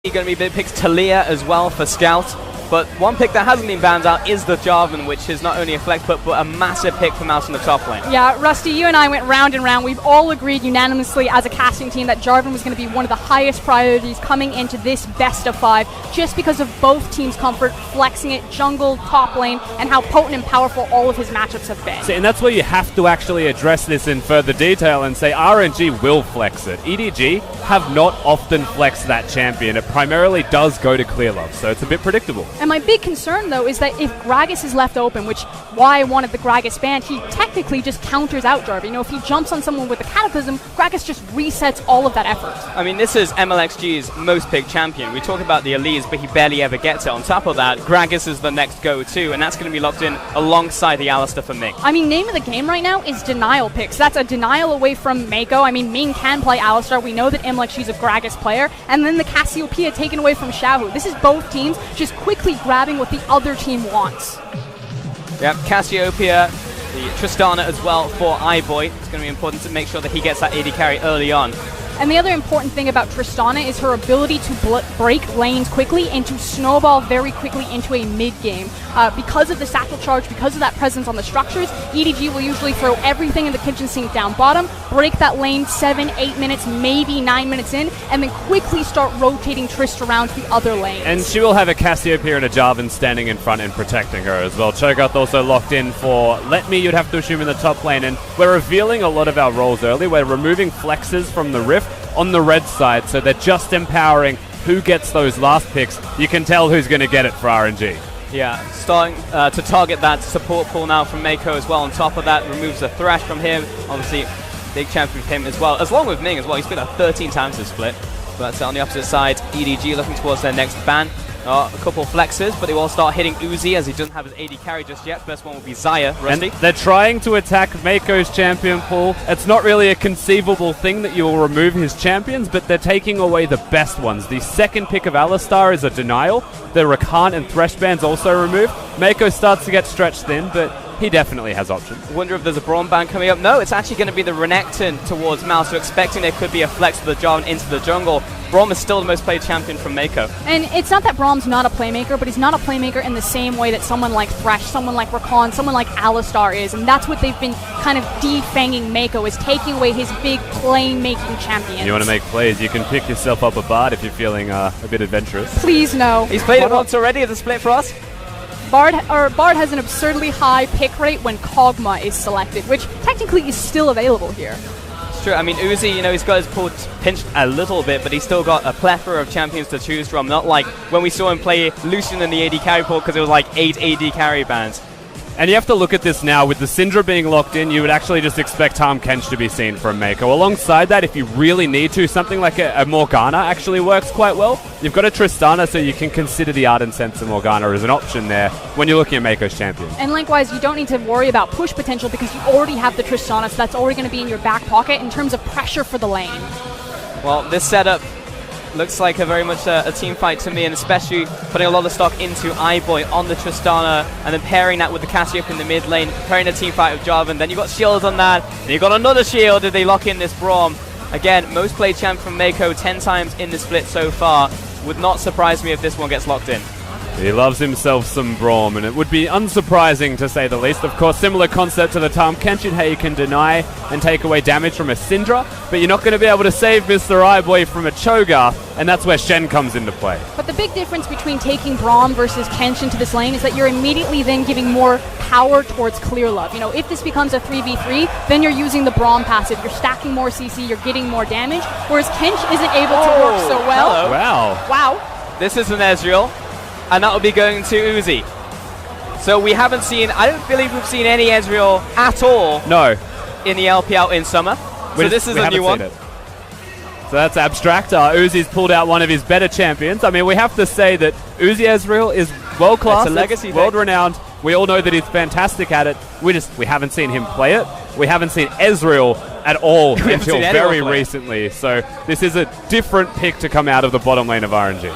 Going to be big picks Talia as well for Scout. But one pick that hasn't been banned out is the Jarvan, which is not only a flex, but a massive pick from out in the top lane. Yeah, Rusty, you and I went round and round. We've all agreed unanimously as a casting team that Jarvan was going to be one of the highest priorities coming into this best of 5, just because of both teams' comfort, flexing it, jungle, top lane, and how potent and powerful all of his matchups have been. See, and that's where you have to actually address this in further detail and say RNG will flex it. EDG have not often flexed that champion. It primarily does go to clear love, so it's a bit predictable. And my big concern, though, is that if Gragas is left open, which why I wanted the Gragas banned, he technically just counters out Jarvan. You know, if he jumps on someone with a Cataclysm, Gragas just resets all of that effort. I mean, this is MLXG's most picked champion. We talk about the Elise, but he barely ever gets it. On top of that, Gragas is the next go-to, and that's going to be locked in alongside the Alistar for Ming. I mean, name of the game right now is denial picks. That's a denial away from Mako. I mean, Ming can play Alistar. We know that MLXG's a Gragas player. And then the Cassiopeia taken away from Xiaohu. This is both teams just quickly grabbing what the other team wants. Yep, Cassiopeia, the Tristana as well for iBoy. It's going to be important to make sure that he gets that AD carry early on. And the other important thing about Tristana is her ability to break lanes quickly and to snowball very quickly into a mid-game. Because of the satchel charge, because of that presence on the structures, EDG will usually throw everything in the kitchen sink down bottom, break that lane 7, 8 minutes, maybe 9 minutes in, and then quickly start rotating Trist around to the other lanes. And she will have a Cassiopeia and a Jarvan standing in front and protecting her as well. Cho'Gath also locked in for Let Me, you'd have to assume in the top lane, and we're revealing a lot of our roles early. We're removing flexes from the Rift on the red side, so they're just empowering who gets those last picks. You can tell who's going to get it for RNG. Yeah, starting to target that support pool now from Mako as well. On top of that, removes the Thresh from him. Obviously, big champion for him as well, as long with Ming as well. He's been 13 times this split. But on the opposite side, EDG looking towards their next ban. A couple flexes, but they will start hitting Uzi as he doesn't have his AD carry just yet. First one will be Xayah, Rusty. And they're trying to attack Mako's champion pool. It's not really a conceivable thing that you will remove his champions, but they're taking away the best ones. The second pick of Alistar is a denial. The Rakan and Thresh bans also removed. Mako starts to get stretched thin, but he definitely has options. Wonder if there's a Braum ban coming up. No, it's actually going to be the Renekton towards Mal, so expecting there could be a flex for the Jarvan into the jungle. Braum is still the most played champion from Mako. And it's not that Braum's not a playmaker, but he's not a playmaker in the same way that someone like Thresh, someone like Rakan, someone like Alistar is. And that's what they've been kind of defanging Mako, is taking away his big playmaking champions. You want to make plays, you can pick yourself up a Bard if you're feeling a bit adventurous. Please no. He's played it once already at the split for us. Bard has an absurdly high pick rate when Kog'Maw is selected, which technically is still available here. It's true. I mean, Uzi, you know, he's got his pool pinched a little bit, but he's still got a plethora of champions to choose from. Not like when we saw him play Lucian in the AD carry pool, because it was like 8 AD carry bans. And you have to look at this now. With the Syndra being locked in, you would actually just expect Tahm Kench to be seen from Mako. Alongside that, if you really need to, something like a Morgana actually works quite well. You've got a Tristana, so you can consider the Ardent Sense of Morgana as an option there when you're looking at Mako's champion. And likewise, you don't need to worry about push potential because you already have the Tristana, so that's already going to be in your back pocket in terms of pressure for the lane. Well, this setup looks like very much a team fight to me, and especially putting a lot of stock into iBoy on the Tristana and then pairing that with the Cassiopeia in the mid lane, pairing a team fight with Jarvan. Then you've got shields on that, then you've got another shield if they lock in this Braum. Again, most played champ from Mako 10 times in the split so far. Would not surprise me if this one gets locked in. He loves himself some Braum, and it would be unsurprising to say the least. Of course, similar concept to the Tahm Kench in how you can deny and take away damage from a Syndra, but you're not going to be able to save Mr. iBoy from a Cho'Gath, and that's where Shen comes into play. But the big difference between taking Braum versus Kench into this lane is that you're immediately then giving more power towards clear love. You know, if this becomes a 3v3, then you're using the Braum passive. You're stacking more CC, you're getting more damage, whereas Kench isn't able to work so well. Hello. Wow. Wow. This is an Ezreal, and that will be going to Uzi. So we haven't seen, I don't believe we've seen any Ezreal at all. No. In the LPL in summer. So this is a new one. So that's Abstract. Uzi's pulled out one of his better champions. I mean, we have to say that Uzi Ezreal is world-class. It's a legacy, world-renowned. We all know that he's fantastic at it. We haven't seen him play it. We haven't seen Ezreal at all until very recently. So this is a different pick to come out of the bottom lane of RNG.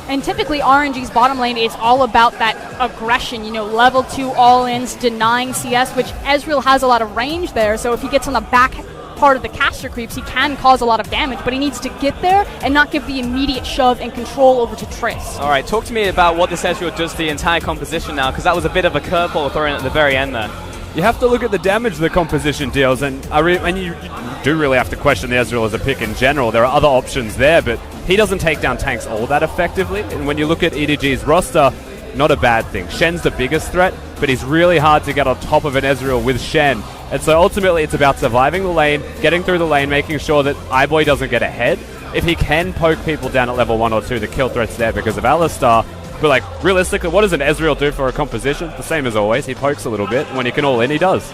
And typically RNG's bottom lane is all about that aggression, you know, level 2 all-ins, denying CS, which Ezreal has a lot of range there, so if he gets on the back part of the caster creeps, he can cause a lot of damage, but he needs to get there and not give the immediate shove and control over to Triss. All right, talk to me about what this Ezreal does to the entire composition now, because that was a bit of a curveball thrown at the very end there. You have to look at the damage the composition deals, and you do really have to question the Ezreal as a pick in general. There are other options there, but he doesn't take down tanks all that effectively. And when you look at EDG's roster, not a bad thing. Shen's the biggest threat, but he's really hard to get on top of an Ezreal with Shen. And so ultimately it's about surviving the lane, getting through the lane, making sure that iBoy doesn't get ahead. If he can poke people down at level 1 or 2, the kill threat's there because of Alistar. But like, realistically, what does an Ezreal do for a composition? The same as always. He pokes a little bit. When he can all in, he does.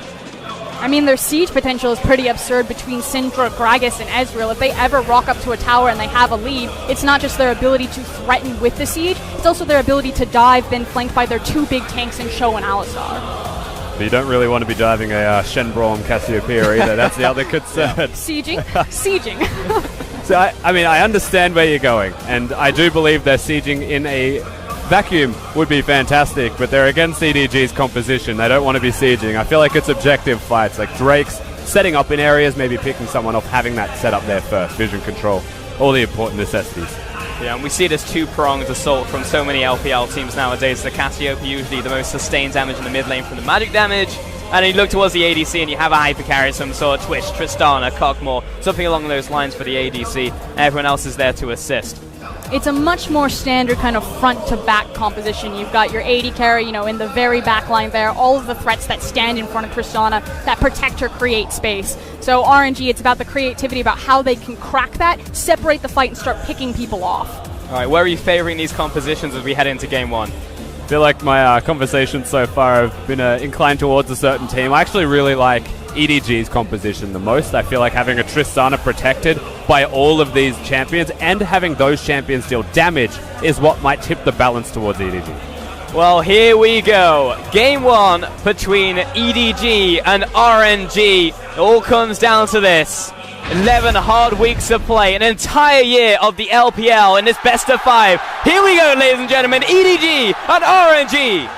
I mean, their siege potential is pretty absurd between Syndra, Gragas, and Ezreal. If they ever rock up to a tower and they have a lead, it's not just their ability to threaten with the siege, it's also their ability to dive, then flanked by their two big tanks in Sho and Alistar. But you don't really want to be driving a Shen Braum Cassiopeia either. That's the other concern. Sieging? Sieging. So, I understand where you're going, and I do believe they're sieging in a vacuum would be fantastic, but they're against CDG's composition. They don't want to be sieging. I feel like it's objective fights, like Drake's setting up in areas, maybe picking someone off, having that set up there first, vision control, all the important necessities. Yeah, and we see this two-pronged assault from so many LPL teams nowadays. The Cassiopeia usually the most sustained damage in the mid lane from the magic damage, and then you look towards the ADC and you have a hyper carry of some sort, Twitch, Tristana, Cockmore, something along those lines for the ADC. Everyone else is there to assist. It's a much more standard kind of front-to-back composition. You've got your AD carry, in the very back line there, all of the threats that stand in front of Tristana, that protect her, create space. So RNG, it's about the creativity, about how they can crack that, separate the fight, and start picking people off. All right, where are you favoring these compositions as we head into Game 1? I feel like my conversations so far have been inclined towards a certain team. I actually really like EDG's composition the most. I feel like having a Tristana protected by all of these champions and having those champions deal damage is what might tip the balance towards EDG. Well, here we go. Game 1 between EDG and RNG. It all comes down to this. 11 hard weeks of play, an entire year of the LPL in this best of 5. Here we go, ladies and gentlemen, EDG and RNG.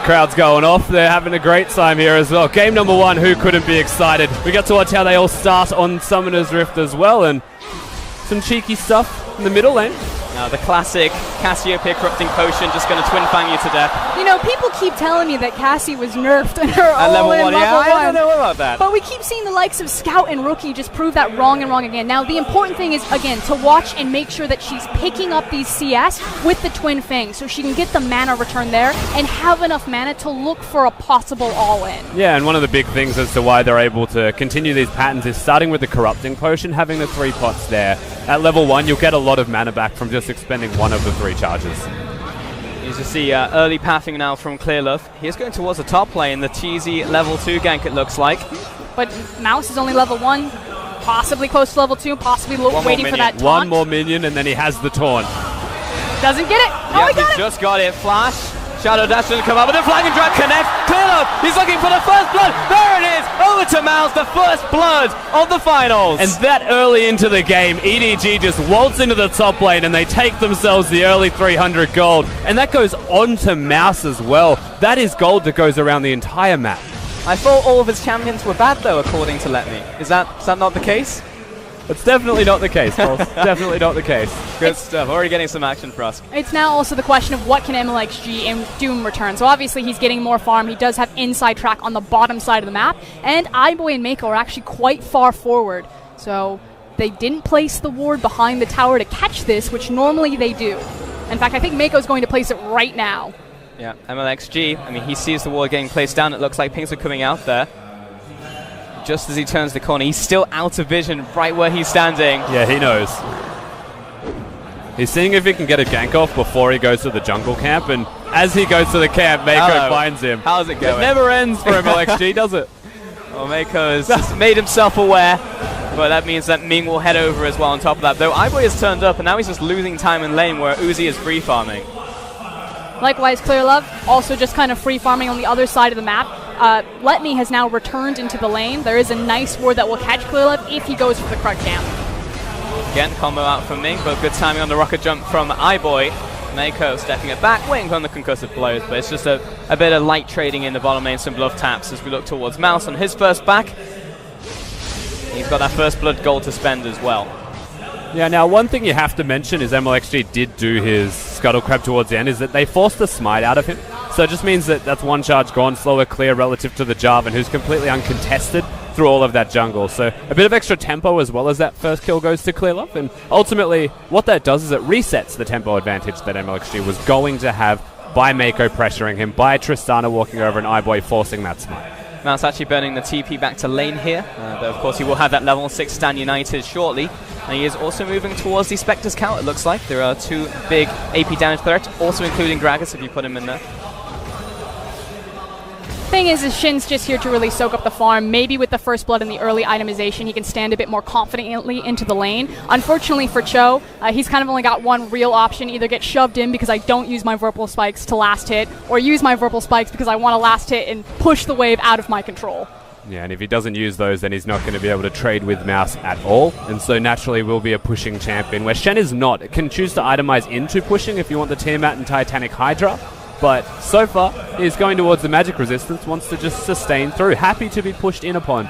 Crowd's going off. They're having a great time here as well. Game number 1, who couldn't be excited? We got to watch how they all start on Summoner's Rift as well, and some cheeky stuff in the middle lane. Now the classic Cassiopeia Corrupting Potion, just going to twin fang you to death. People keep telling me that Cassie was nerfed and her At level 1, yeah, level 1. I don't know about that. But we keep seeing the likes of Scout and Rookie just prove that wrong and wrong again. Now, the important thing is, again, to watch and make sure that she's picking up these CS with the Twin Fang so she can get the mana return there and have enough mana to look for a possible all-in. Yeah, and one of the big things as to why they're able to continue these patterns is starting with the Corrupting Potion, having the 3 pots there. At level 1, you'll get a lot of mana back from just expending one of the 3 charges. You just see early pathing now from Clearlove. He's going towards the top lane, the cheesy level 2 gank it looks like. But Mouse is only level 1, possibly close to level 2, possibly waiting for that taunt. One more minion and then he has the taunt. Doesn't get it. Yeah, He got it. Just got it. Flash. Shadow Dash doesn't come up, but the flag and drag connect. Clearlove, he's looking for the first blood. There it is. Over to Mouse, the first blood of the finals. And that early into the game, EDG just waltz into the top lane and they take themselves the early 300 gold. And that goes on to Mouse as well. That is gold that goes around the entire map. I thought all of his champions were bad, though, according to Let Me. Is that not the case? It's definitely not the case, Pulse. Definitely not the case. Good stuff. Already getting some action for us. It's now also the question of what can MLXG and Doom return. So obviously he's getting more farm. He does have inside track on the bottom side of the map. And iBoy and Mako are actually quite far forward. So they didn't place the ward behind the tower to catch this, which normally they do. In fact, I think Mako's going to place it right now. Yeah, MLXG, he sees the ward getting placed down. It looks like pings are coming out there. Just as he turns the corner, he's still out of vision right where he's standing. Yeah, he knows. He's seeing if he can get a gank off before he goes to the jungle camp, and as he goes to the camp, Mako finds him. How's it going? It never ends for MLXG, does it? Well, Mako's just made himself aware, but that means that Ming will head over as well on top of that. Though iBoy has turned up, and now he's just losing time in lane where Uzi is free farming. Likewise, Clearlove also just kind of free farming on the other side of the map. Let Me has now returned into the lane. There is a nice ward that will catch Clearlove if he goes for the correct camp. Again, combo out from Ming, but good timing on the rocket jump from iBoy. Mako stepping it back, waiting on the concussive blows, but it's just a bit of light trading in the bottom lane, some bluff taps as we look towards Mouse on his first back. He's got that first blood gold to spend as well. Yeah, now one thing you have to mention is MLXG did do his Scuttle Crab towards the end, is that they forced the smite out of him. So it just means that that's one charge gone, slower clear relative to the Jarvan, who's completely uncontested through all of that jungle. So a bit of extra tempo as well as that first kill goes to Clear Love. And ultimately, what that does is it resets the tempo advantage that MLXG was going to have by Mako pressuring him, by Tristana walking over and iBoy forcing that smite. Mouse actually burning the TP back to lane here, but of course he will have that level 6 Stan United shortly. And he is also moving towards the Spectre's count, it looks like. There are 2 big AP damage threats, also including Gragas if you put him in there. Thing is Shin's just here to really soak up the farm. Maybe with the first blood and the early itemization, he can stand a bit more confidently into the lane. Unfortunately for Cho, he's kind of only got one real option: either get shoved in because I don't use my Vorpal Spikes to last hit, or use my Vorpal Spikes because I want to last hit and push the wave out of my control. Yeah, and if he doesn't use those, then he's not going to be able to trade with Mouse at all. And so naturally will be a pushing champion, where Shen is not. It can choose to itemize into pushing if you want the Tiamat and Titanic Hydra. But so far, he's going towards the magic resistance, wants to just sustain through, happy to be pushed in upon,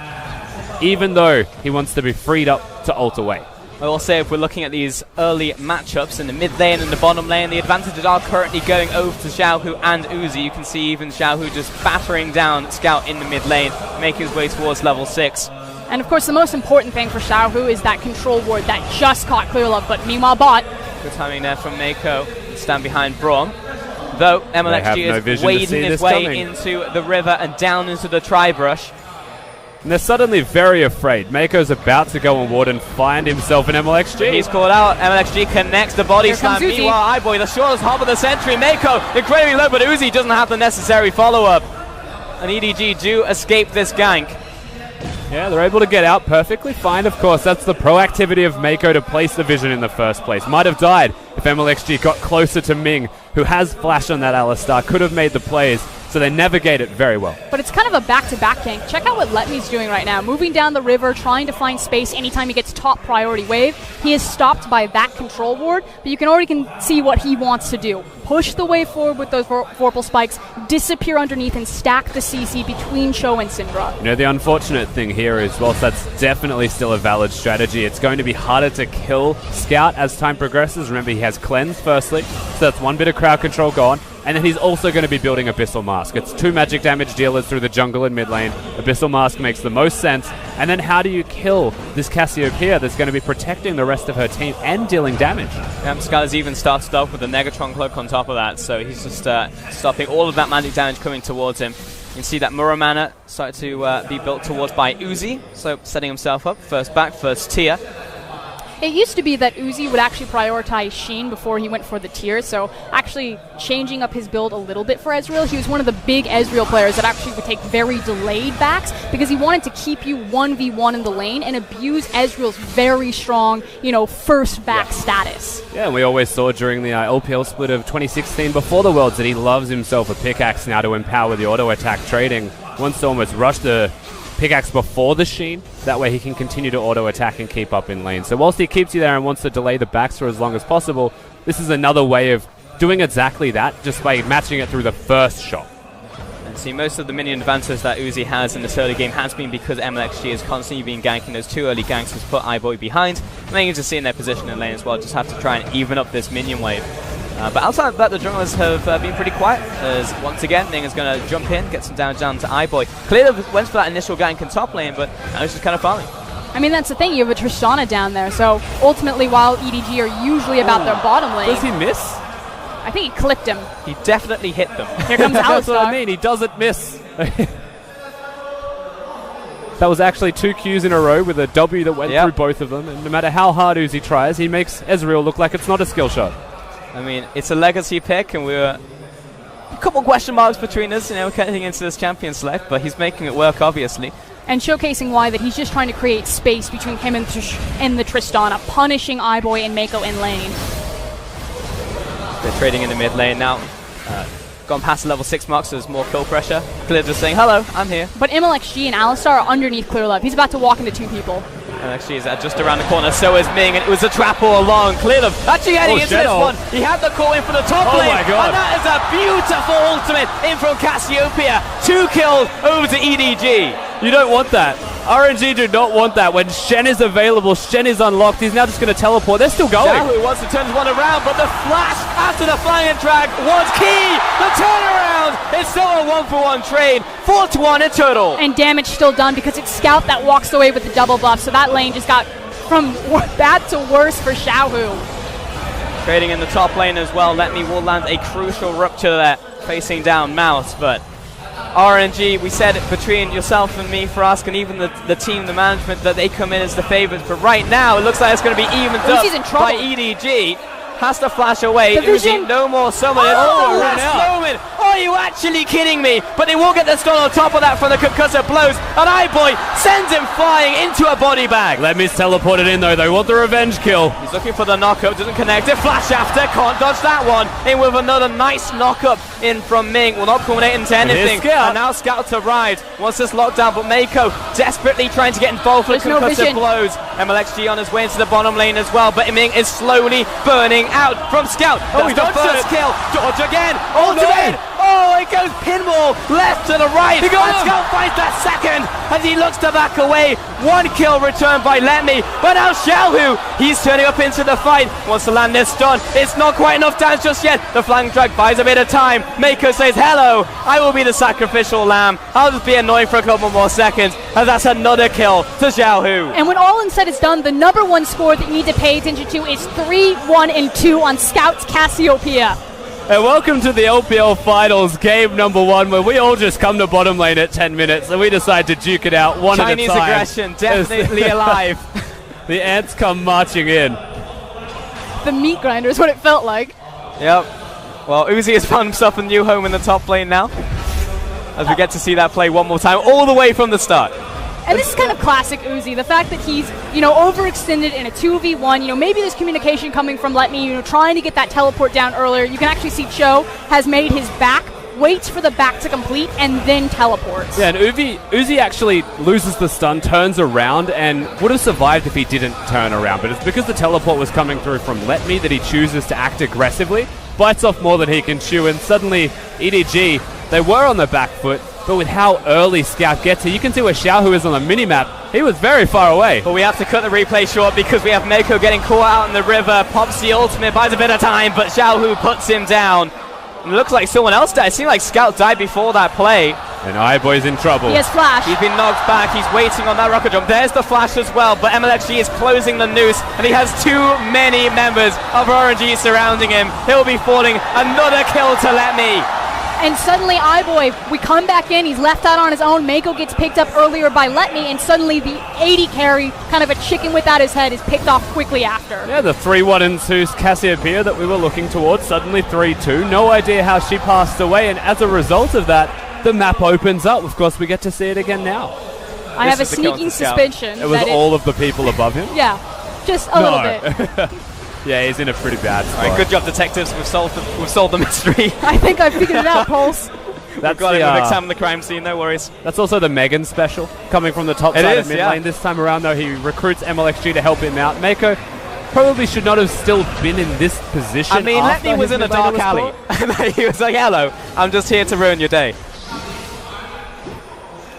even though he wants to be freed up to ult away. I will say, if we're looking at these early matchups in the mid lane and the bottom lane, the advantages are currently going over to Xiaohu and Uzi. You can see even Xiaohu just battering down Scout in the mid lane, making his way towards level 6. And of course, the most important thing for Xiaohu is that control ward that just caught Clear Love, but meanwhile bot. Good timing there from Mako, stand behind Braum. Though MLXG is wading his way into the river and down into the tri-brush. And they're suddenly very afraid. Mako's about to go on ward and find himself in MLXG. He's called out. MLXG connects the body slam. Meanwhile, iBoy, the shortest hop of the century. Mako incredibly low, but Uzi doesn't have the necessary follow-up. And EDG do escape this gank. Yeah, they're able to get out perfectly fine. Of course, that's the proactivity of Mako to place the vision in the first place. Might have died if MLXG got closer to Ming, who has flash on that Alistar, could have made the plays, so they navigate it very well. But it's kind of a back-to-back gank. Check out what Letme's doing right now. Moving down the river, trying to find space anytime he gets top priority wave. He is stopped by that control ward, but you can already see what he wants to do. Push the wave forward with those Vorpal Spikes, disappear underneath, and stack the CC between Cho and Syndra. You know, the unfortunate thing here is, whilst that's definitely still a valid strategy, it's going to be harder to kill Scout as time progresses. Remember, he has Cleanse firstly, so that's one bit of crowd control gone. And then he's also going to be building Abyssal Mask. It's 2 magic damage dealers through the jungle and mid lane. Abyssal Mask makes the most sense. And then how do you kill this Cassiopeia that's going to be protecting the rest of her team and dealing damage? Scout has even started off with a Negatron Cloak on top of that, so he's just stopping all of that magic damage coming towards him. You can see that Muramana started to be built towards by Uzi, so setting himself up, first back, first tier. It used to be that Uzi would actually prioritize Sheen before he went for the tier, so actually changing up his build a little bit for Ezreal. He was one of the big Ezreal players that actually would take very delayed backs because he wanted to keep you 1v1 in the lane and abuse Ezreal's very strong, first back status. Yeah, and we always saw during the LPL split of 2016 before the Worlds that he loves himself a pickaxe now to empower the auto attack trading. Wants to almost rush the pickaxe before the Sheen, that way he can continue to auto attack and keep up in lane. So whilst he keeps you there and wants to delay the backs for as long as possible, this is another way of doing exactly that, just by matching it through the first shot. And see, most of the minion advantage that Uzi has in this early game has been because MLXG has constantly been ganking. Those 2 early ganks has put iBoy behind, and then you can just see in their position in lane as well, just have to try and even up this minion wave. But outside of that, the junglers have been pretty quiet, as once again, Ning is going to jump in, get some damage down to iBoy. Clearly went for that initial gank in top lane, but now he's just kind of farming. I mean, that's the thing, you have a Tristana down there, so ultimately, while EDG are usually about their bottom lane... Does he miss? I think he clipped him. He definitely hit them. Here comes Alistar. That's what I mean, he doesn't miss. That was actually 2 Qs in a row with a W that went through both of them, and no matter how hard Uzi tries, he makes Ezreal look like it's not a skill shot. I mean, it's a legacy pick, and we were a couple question marks between us, getting into this champion select, but he's making it work, obviously. And showcasing why that he's just trying to create space between him and the Tristana, punishing iBoy and Mako in lane. They're trading in the mid lane now. Gone past the level 6 mark, so there's more kill pressure. Clear just saying, hello, I'm here. But MLXG and Alistar are underneath Clear Love. He's about to walk into 2 people. And actually, is just around the corner. So is Ming, and it was a trap all along. Cleared him. Actually heading into this one. He had the call in for the top lane. My God. And that is a beautiful ultimate in from Cassiopeia. 2 kills over to EDG. You don't want that. RNG do not want that. When Shen is available, Shen is unlocked. He's now just going to teleport. They're still going. Xiaohu wants to turn one around, but the flash after the flying drag was key. The turnaround. It's still a 1-for-1 trade. 4-1 in total. And damage still done because it's Scout that walks away with the double buff. So that lane just got from bad to worse for Xiaohu. Trading in the top lane as well. Let me will land a crucial rupture there, facing down Mouse, but RNG, we said it between yourself and me, Frost, and even the team, the management, that they come in as the favorites. But right now, it looks like it's going to be evened up by EDG. Has to flash away. Uzi, no more summoning. Oh, last moment. Are you actually kidding me? But they will get the stun on top of that from the concussive blows. And iBoy sends him flying into a body bag. Lemmy's teleported in though. They want the revenge kill. He's looking for the knockup. Doesn't connect it. Flash after. Can't dodge that one. In with another nice knockup in from Ming. Will not culminate into anything. And now Scout to ride. Wants this lockdown. But Mako desperately trying to get involved with concussive blows. MLXG on his way into the bottom lane as well. But Ming is slowly burning out from Scout. Oh, he dodged the first kill. Dodge again. Ultimate. Oh, it goes pinball left to the right. And Scout finds that second as he looks to back away. 1 kill returned by Letme. But now Xiaohu, he's turning up into the fight. Wants to land this stun. It's not quite enough damage just yet. The flank drag buys a bit of time. Mako says, hello, I will be the sacrificial lamb. I'll just be annoying for a couple more seconds. And that's another kill to Xiaohu. And when all is said is done, the number 1 score that you need to pay attention to is 3-1-2 on Scout's Cassiopeia. And welcome to the LPL Finals, game number 1, where we all just come to bottom lane at 10 minutes and we decide to duke it out one at a time. Chinese aggression, definitely alive. The ants come marching in. The meat grinder is what it felt like. Yep. Well, Uzi has found himself a new home in the top lane now, as we get to see that play one more time, all the way from the start. And this is kind of classic Uzi, the fact that he's, overextended in a 2v1, maybe there's communication coming from Letme, trying to get that teleport down earlier. You can actually see Cho has made his back, waits for the back to complete, and then teleports. Yeah, and Uzi actually loses the stun, turns around, and would have survived if he didn't turn around. But it's because the teleport was coming through from Letme that he chooses to act aggressively, bites off more than he can chew, and suddenly EDG, they were on the back foot, but with how early Scout gets here, you can see where Xiaohu is on the minimap. He was very far away. But we have to cut the replay short because we have Mako getting caught out in the river. Pops the ultimate, buys a bit of time, but Xiaohu puts him down. And it looks like someone else died. It seemed like Scout died before that play. And iBoy's in trouble. He has flash. He's been knocked back. He's waiting on that rocket jump. There's the flash as well, but MLXG is closing the noose, and he has too many members of RNG surrounding him. He'll be falling. Another kill to Letme. And suddenly iBoy, we come back in, he's left out on his own. Mako gets picked up earlier by Letme, and suddenly the 80 carry, kind of a chicken without his head, is picked off quickly after. Yeah, the 3-1-2 Cassiopeia that we were looking towards, suddenly 3-2. No idea how she passed away, and as a result of that, the map opens up. Of course, we get to see it again now. I have a sneaking suspicion. It was all of the people above him? Yeah, just a little bit. Yeah, he's in a pretty bad spot. All right, good job, detectives. We've solved the mystery. I think I figured it out, Pulse. That's got it. We've examined the crime scene. No worries. That's also the Megan special coming from the top side of mid lane. This time around, though, he recruits MLXG to help him out. Mako probably should not have still been in this position. I mean, Letme was in a dark alley. He was like, "Hello, I'm just here to ruin your day."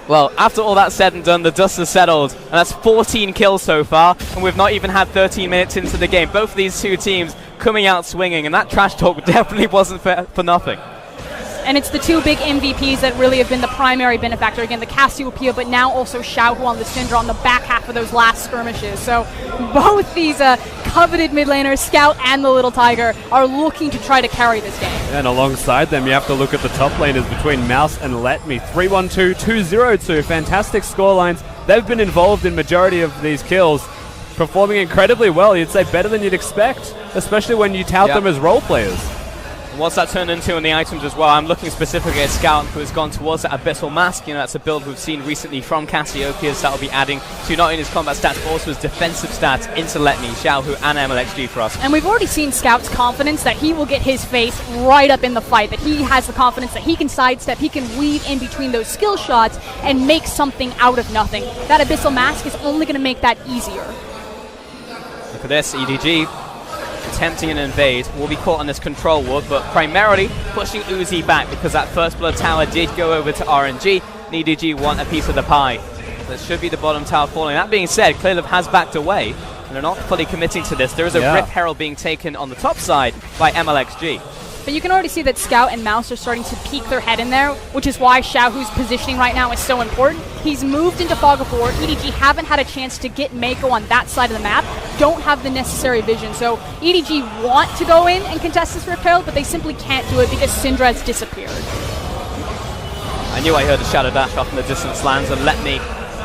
Well, after all that said and done, the dust has settled, and that's 14 kills so far, and we've not even had 13 minutes into the game. Both of these two teams coming out swinging, and that trash talk definitely wasn't for nothing. And it's the two big MVPs that really have been the primary benefactor. Again, the Cassiopeia, but now also Xiaohu on the Syndra on the back half of those last skirmishes. So both these coveted mid laners, Scout and the Little Tiger, are looking to try to carry this game. And alongside them, you have to look at the top laners between Mouse and Letme. 3-1-2, 2-0-2. Fantastic scorelines. They've been involved in majority of these kills, performing incredibly well. You'd say better than you'd expect, especially when you tout them as role players. What's that turned into in the items as well? I'm looking specifically at Scout, who has gone towards that Abyssal Mask. You know, that's a build we've seen recently from Cassiopeia, so that will be adding to not only his combat stats, but also his defensive stats into Let Me, Xiaohu, and MLXG for us. And we've already seen Scout's confidence that he will get his face right up in the fight, that he has the confidence that he can sidestep, he can weave in between those skill shots and make something out of nothing. That Abyssal Mask is only going to make that easier. Look at this, EDG attempting an invade, will be caught on this control ward, but primarily pushing Uzi back because that first blood tower did go over to RNG, and EDG want a piece of the pie. That should be the bottom tower falling. That being said, Clearlove has backed away, and they're not fully committing to this. There is a Rip Herald being taken on the top side by MLXG. But you can already see that Scout and Mouse are starting to peek their head in there, which is why Xiaohu's positioning right now is so important. He's moved into Fog of War. EDG haven't had a chance to get Mako on that side of the map, don't have the necessary vision. So EDG want to go in and contest this Rip Herald, but they simply can't do it because Syndra has disappeared. I knew I heard a Shadow Dash off in the distance lands, and Let Me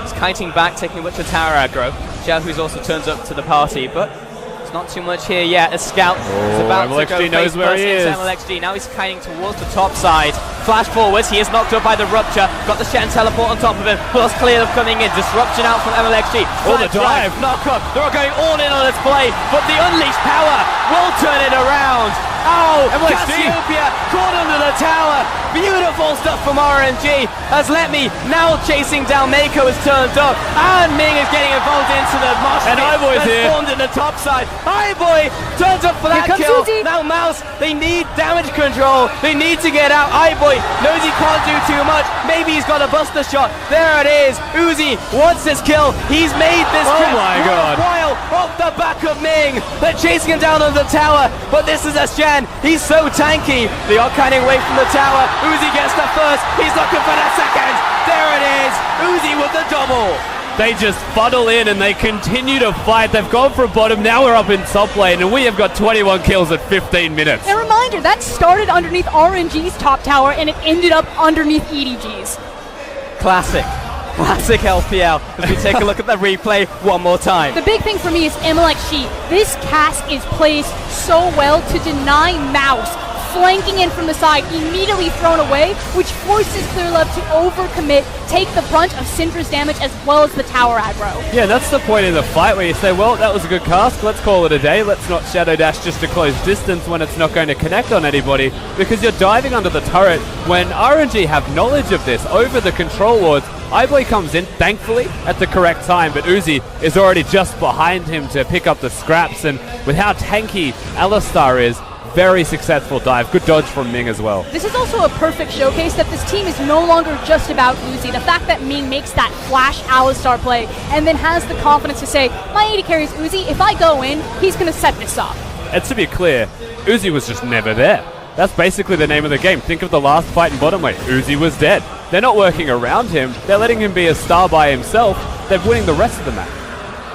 is kiting back, taking a bunch of tower aggro. Xiaohu's also turns up to the party, but not too much here yet. A Scout is about to go knows where he is. MLXG. Now he's kiting towards the top side. Flash forwards. He is knocked up by the Rupture. Got the Shen teleport on top of him. Plus Clearlove coming in. Disruption out from MLXG. Oh, the dive. Knock up. They're all going all in on this play, but the Unleashed power will turn it around. Oh, Cassiopeia caught under the tower. Beautiful stuff from RNG as Let Me now chasing down Mako is turned up, and Ming is getting involved into the mosh pit. And Highboy's here. Formed in the top side. Highboy turns up for that kill. Uzi. Now Mouse, they need damage control. They need to get out. Highboy knows he can't do too much. Maybe he's got a buster shot. There it is. Uzi wants his kill. He's made this Oh trip my God. worthwhile off the back of Ming. They're chasing him down on the tower, but this is a Shen. He's so tanky. They are kiting away from the tower. Uzi gets the first. He's looking for the second. There it is. Uzi with the double. They just funnel in and they continue to fight. They've gone for a bottom. Now we're up in top lane, and we have got 21 kills at 15 minutes. A reminder, that started underneath RNG's top tower and it ended up underneath EDG's. Classic LPL. As we take a look at the replay one more time. The big thing for me is MLXG. This cast is placed so well to deny Mouse flanking in from the side, immediately thrown away, which forces Clearlove to overcommit, take the brunt of Syndra's damage as well as the tower aggro. Yeah, that's the point in the fight where you say, well, that was a good cast, let's call it a day, let's not Shadow Dash just to close distance when it's not going to connect on anybody, because you're diving under the turret when RNG have knowledge of this over the control wards. Highboy comes in, thankfully, at the correct time, but Uzi is already just behind him to pick up the scraps, and with how tanky Alistar is, very successful dive. Good dodge from Ming as well. This is also a perfect showcase that this team is no longer just about Uzi. The fact that Ming makes that flash Alistar play and then has the confidence to say, my AD carry is Uzi, if I go in, he's going to set this up. And to be clear, Uzi was just never there. That's basically the name of the game. Think of the last fight in bottom lane. Uzi was dead. They're not working around him. They're letting him be a star by himself. They're winning the rest of the map.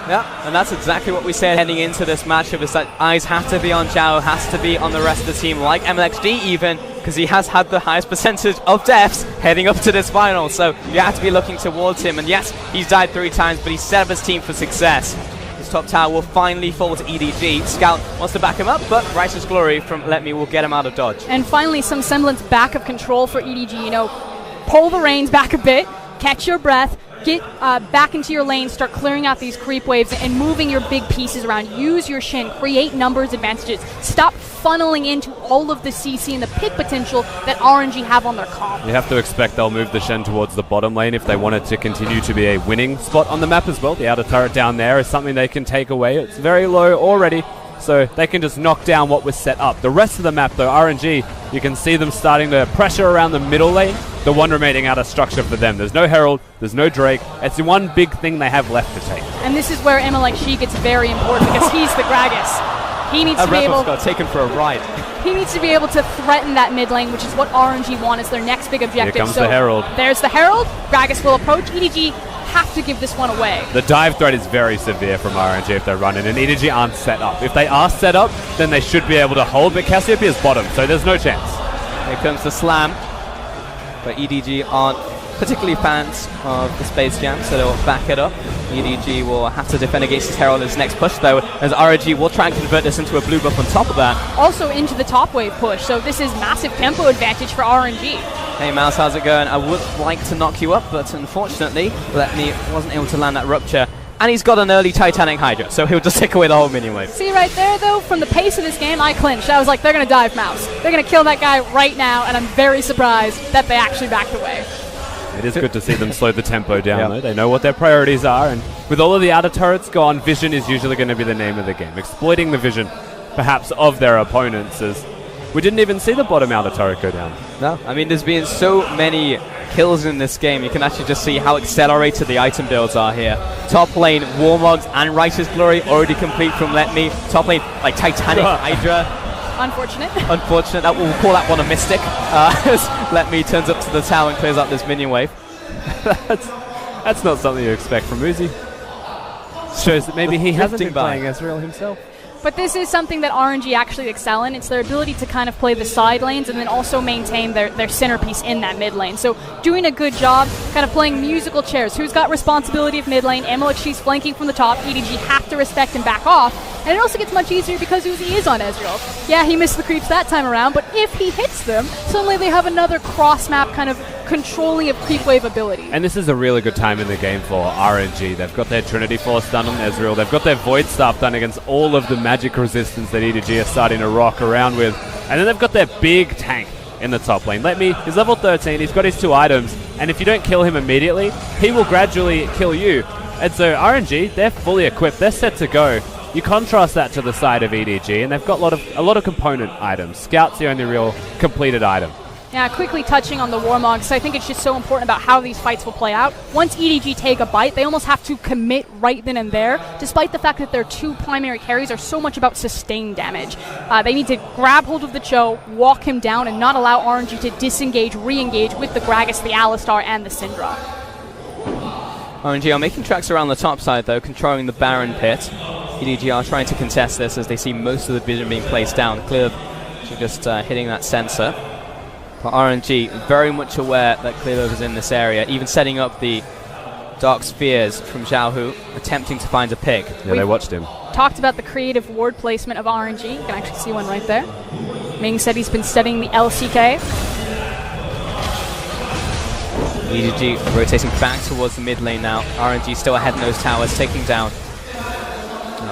Yeah, and that's exactly what we said heading into this matchup, is that eyes have to be on Zhao, has to be on the rest of the team, like MLXG even, because he has had the highest percentage of deaths heading up to this final, so you have to be looking towards him, and yes, he's died 3 times, but he's set up his team for success. His top tower will finally fall to EDG. Scout wants to back him up, but Righteous Glory from Let Me will get him out of dodge. And finally, some semblance back of control for EDG, you know, pull the reins back a bit, catch your breath, get back into your lane, start clearing out these creep waves and moving your big pieces around. Use your Shin, create numbers advantages. Stop funneling into all of the CC and the pick potential that RNG have on their comp. You have to expect they'll move the Shen towards the bottom lane if they want it to continue to be a winning spot on the map as well. The outer turret down there is something they can take away. It's very low already, so they can just knock down what was set up. The rest of the map, though, RNG, you can see them starting to pressure around the middle lane, the one remaining outer structure for them. There's no Herald, there's no Drake. It's the one big thing they have left to take. And this is where MLXG gets very important because he's the Gragas. He needs to be able. got taken for a ride. He needs to be able to threaten that mid lane, which is what RNG want as their next big objective. Here comes so the Herald. There's the Herald. Gragas will approach. EDG have to give this one away. The dive threat is very severe from RNG if they're running, and EDG aren't set up. If they are set up, then they should be able to hold, but Cassiopeia is bottom, so there's no chance. Here comes the slam, but EDG aren't particularly fans of the Space Jam, so they'll back it up. EDG will have to defend against his Herald in his next push, though, as RNG will try and convert this into a blue buff on top of that. Also into the top wave push, so this is massive tempo advantage for RNG. Hey Mouse, how's it going? I would like to knock you up, but unfortunately, Letme wasn't able to land that Rupture. And he's got an early Titanic Hydra, so he'll just take away the whole minion wave. See right there, though, from the pace of this game, I clinched. I was like, they're going to dive Mouse. They're going to kill that guy right now, and I'm very surprised that they actually backed away. It is good to see them slow the tempo down, though. They know what their priorities are, and with all of the outer turrets gone, vision is usually going to be the name of the game. Exploiting the vision, perhaps, of their opponents, as we didn't even see the bottom outer turret go down. No, I mean, there's been so many kills in this game. You can actually just see how accelerated the item builds are here. Top lane, Warmogs and Righteous Glory already complete from Letme. Top lane, like Titanic Hydra. Unfortunate. Unfortunate. That we'll call that one a Mystic. As Letme turns up to the tower and clears out this minion wave. That's not something you expect from Uzi. Shows that maybe he hasn't been playing Ezreal himself. But this is something that RNG actually excel in. It's their ability to kind of play the side lanes and then also maintain their centerpiece in that mid lane. So doing a good job, kind of playing musical chairs. Who's got responsibility of mid lane? MLXG's flanking from the top. EDG have to respect and back off. And it also gets much easier because Uzi is on Ezreal. Yeah, he missed the creeps that time around, but if he hits them, suddenly they have another cross-map kind of controlling of creep wave ability. And this is a really good time in the game for RNG. They've got their Trinity Force done on Ezreal. They've got their Void Staff done against all of the magic resistance that EDG are starting to rock around with. And then they've got their big tank in the top lane. Letme, he's level 13, he's got his 2 items, and if you don't kill him immediately, he will gradually kill you. And so RNG, they're fully equipped, they're set to go. You contrast that to the side of EDG, and they've got a lot of component items. Scout's the only real completed item. Yeah, quickly touching on the Warmogs, I think it's just so important about how these fights will play out. Once EDG take a bite, they almost have to commit right then and there, despite the fact that their 2 primary carries are so much about sustained damage. They need to grab hold of the Cho, walk him down, and not allow RNG to disengage, re-engage with the Gragas, the Alistar, and the Syndra. RNG are making tracks around the top side, though, controlling the Baron pit. EDG are trying to contest this as they see most of the vision being placed down. Clear just hitting that sensor. But RNG very much aware that Clearlove is in this area, even setting up the Dark Spheres from Xiaohu, attempting to find a pick. Yeah, they watched him. Talked about the creative ward placement of RNG. You can actually see one right there. Ming said he's been studying the LCK. EDG rotating back towards the mid lane now. RNG still ahead in those towers, taking down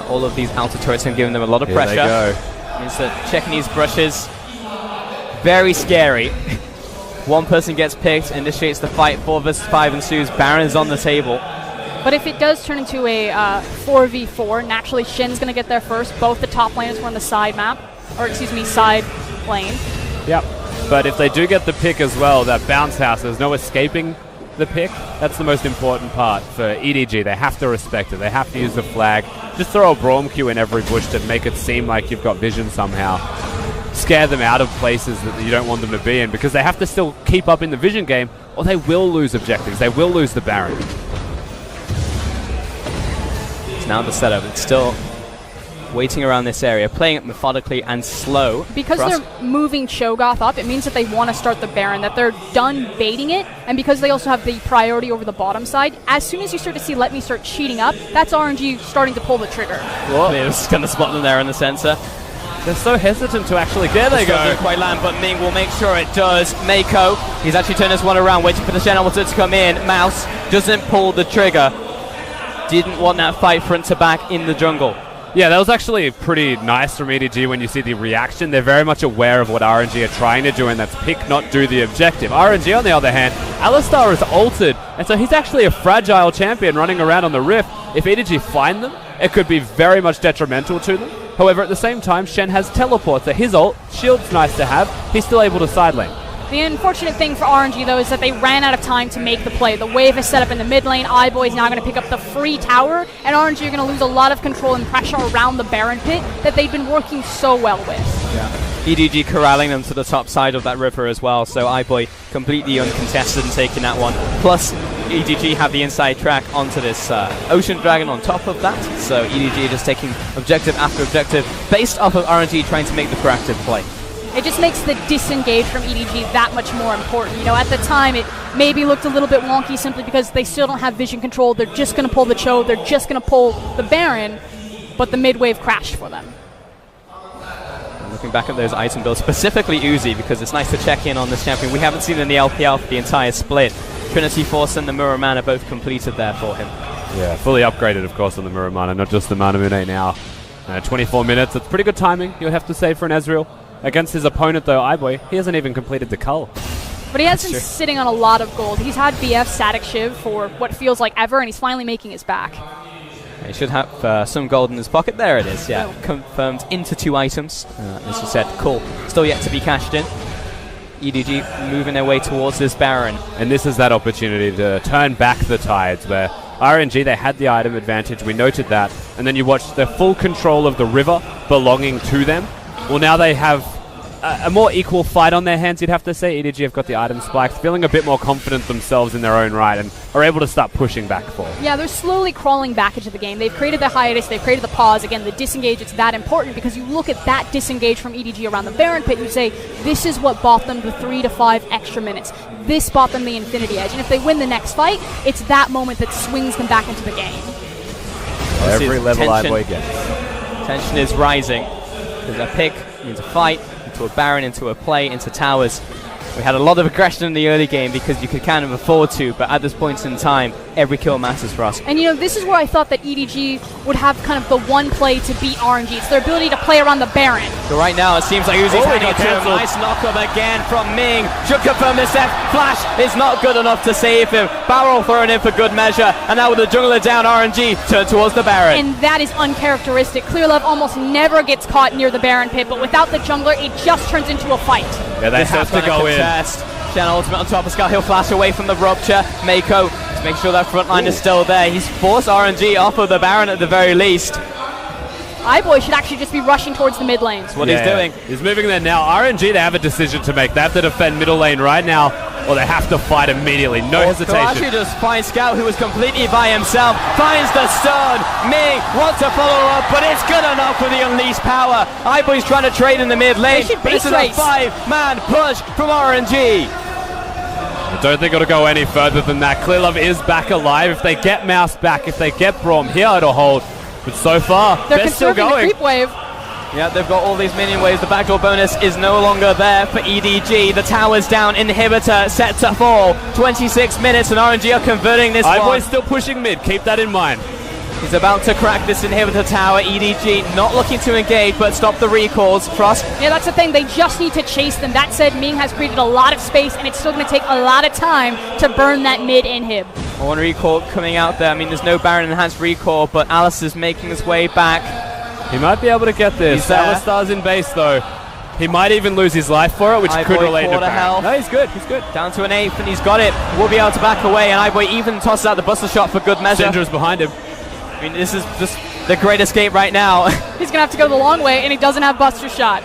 all of these outer turrets and giving them a lot of pressure. There they go. Means that checking these brushes, very scary. One person gets picked, initiates the fight, 4 versus 5 ensues, Baron's on the table. But if it does turn into a 4v4, naturally Shin's going to get there first. Both the top laners were on the side map, or excuse me, side lane. Yep. But if they do get the pick as well, that bounce house, there's no escaping the pick. That's the most important part for EDG. They have to respect it. They have to use the flag. Just throw a Braum Q in every bush to make it seem like you've got vision somehow. Scare them out of places that you don't want them to be in, because they have to still keep up in the vision game or they will lose objectives. They will lose the Baron. It's now the setup. It's still waiting around this area, playing it methodically and slow. Because they're moving Cho'Gath up, it means that they want to start the Baron, that they're done baiting it, and because they also have the priority over the bottom side, as soon as you start to see Letme start cheating up, that's RNG starting to pull the trigger. Whoa. It's going to spot them there in the sensor. They're so hesitant to actually get there. They go. Doesn't quite land, but Ming will make sure it does. Mako, he's actually turned this one around, waiting for the Shen Ultimate to come in. Mouse doesn't pull the trigger. Didn't want that fight front to back in the jungle. Yeah, that was actually pretty nice from EDG when you see the reaction. They're very much aware of what RNG are trying to do, and that's pick, not do the objective. RNG, on the other hand, Alistar is altered, and so he's actually a fragile champion running around on the Rift. If EDG find them, it could be very much detrimental to them. However, at the same time, Shen has teleport, so his ult, shield's nice to have, he's still able to side lane. The unfortunate thing for RNG, though, is that they ran out of time to make the play. The wave is set up in the mid lane. iBoy is now going to pick up the free tower, and RNG are going to lose a lot of control and pressure around the Baron pit that they've been working so well with. Yeah. EDG corralling them to the top side of that river as well, so iBoy completely uncontested and taking that one. Plus, EDG have the inside track onto this Ocean Dragon on top of that, so EDG just taking objective after objective based off of RNG trying to make the proactive play. It just makes the disengage from EDG that much more important. You know, at the time, it maybe looked a little bit wonky simply because they still don't have vision control. They're just going to pull the Cho. They're just going to pull the Baron, but the mid wave crashed for them. Looking back at those item builds, specifically Uzi, because it's nice to check in on this champion. We haven't seen in the LPL for the entire split. Trinity Force and the Mirror Mana both completed there for him. Yeah, fully upgraded, of course, on the Mirror Mana, not just the Mana Mune now. 24 minutes, it's pretty good timing, you would have to say, for an Ezreal. Against his opponent, though, iBoy, he hasn't even completed the cull. But he has been sitting on a lot of gold. He's had BF static Shiv for what feels like ever, and he's finally making his back. He should have some gold in his pocket. There it is, yeah. Confirmed into 2 items. As you said, cool. Still yet to be cashed in. EDG moving their way towards this Baron. And this is that opportunity to turn back the tides, where RNG, they had the item advantage, we noted that, and then you watch the full control of the river belonging to them. Well, now they have a more equal fight on their hands, you'd have to say. EDG have got the item spikes, feeling a bit more confident themselves in their own right, and are able to start pushing back forward. Yeah, they're slowly crawling back into the game. They've created the hiatus, they've created the pause. Again, the disengage, it's that important because you look at that disengage from EDG around the Baron pit, you say, this is what bought them the 3 to 5 extra minutes. This bought them the Infinity Edge. And if they win the next fight, it's that moment that swings them back into the game. Every level iBoy gets. Tension is rising. There's a pick into fight, into a Baron, into a play, into towers. We had a lot of aggression in the early game because you could kind of afford to, but at this point in time, every kill matters for us. And you know, this is where I thought that EDG would have kind of the one play to beat RNG. It's their ability to play around the Baron. So right now, it seems like Uzi's hanging to him. Nice knock-up again from Ming. Should confirm this F. Flash is not good enough to save him. Barrel thrown in for good measure. And now with the jungler down, RNG turn towards the Baron. And that is uncharacteristic. Clearlove almost never gets caught near the Baron pit, but without the jungler, it just turns into a fight. Yeah, they have to go in. Shen ultimate on top of Scar. He'll flash away from the rupture. Mako to make sure that front line is still there. He's forced RNG off of the Baron at the very least. iBoy should actually just be rushing towards the mid lane. That's what he's doing. He's moving there now. RNG, they have a decision to make. They have to defend middle lane right now, or they have to fight immediately. No hesitation. Actually just finds Scout, who was completely by himself. Finds the stun. Ming wants to follow up, but it's good enough for the unleashed power. iBoy's trying to trade in the mid lane, but this is a 5-man push from RNG. I don't think it'll go any further than that. Clearlove is back alive. If they get Mouse back, if they get Braum here, it'll hold. But so far, they're still going. The creep wave. Yeah, they've got all these minion waves. The backdoor bonus is no longer there for EDG. The tower's down. Inhibitor set to fall. 26 minutes and RNG are converting this one. iBoy's still pushing mid. Keep that in mind. He's about to crack this inhibitor tower. EDG not looking to engage, but stop the recalls. Frost. Yeah, that's the thing. They just need to chase them. That said, Ming has created a lot of space, and it's still going to take a lot of time to burn that mid inhib. One recall coming out there. I mean, there's no Baron enhanced recall, but Alice is making his way back. He might be able to get this. Alistar's in base, though. He might even lose his life for it, which could relate to Baron. No, he's good. He's good. Down to an 8th, and he's got it. Will be able to back away, and iBoy even tosses out the buster shot for good measure. Syndra's behind him. I mean, this is just the great escape right now. He's going to have to go the long way, and he doesn't have buster shot.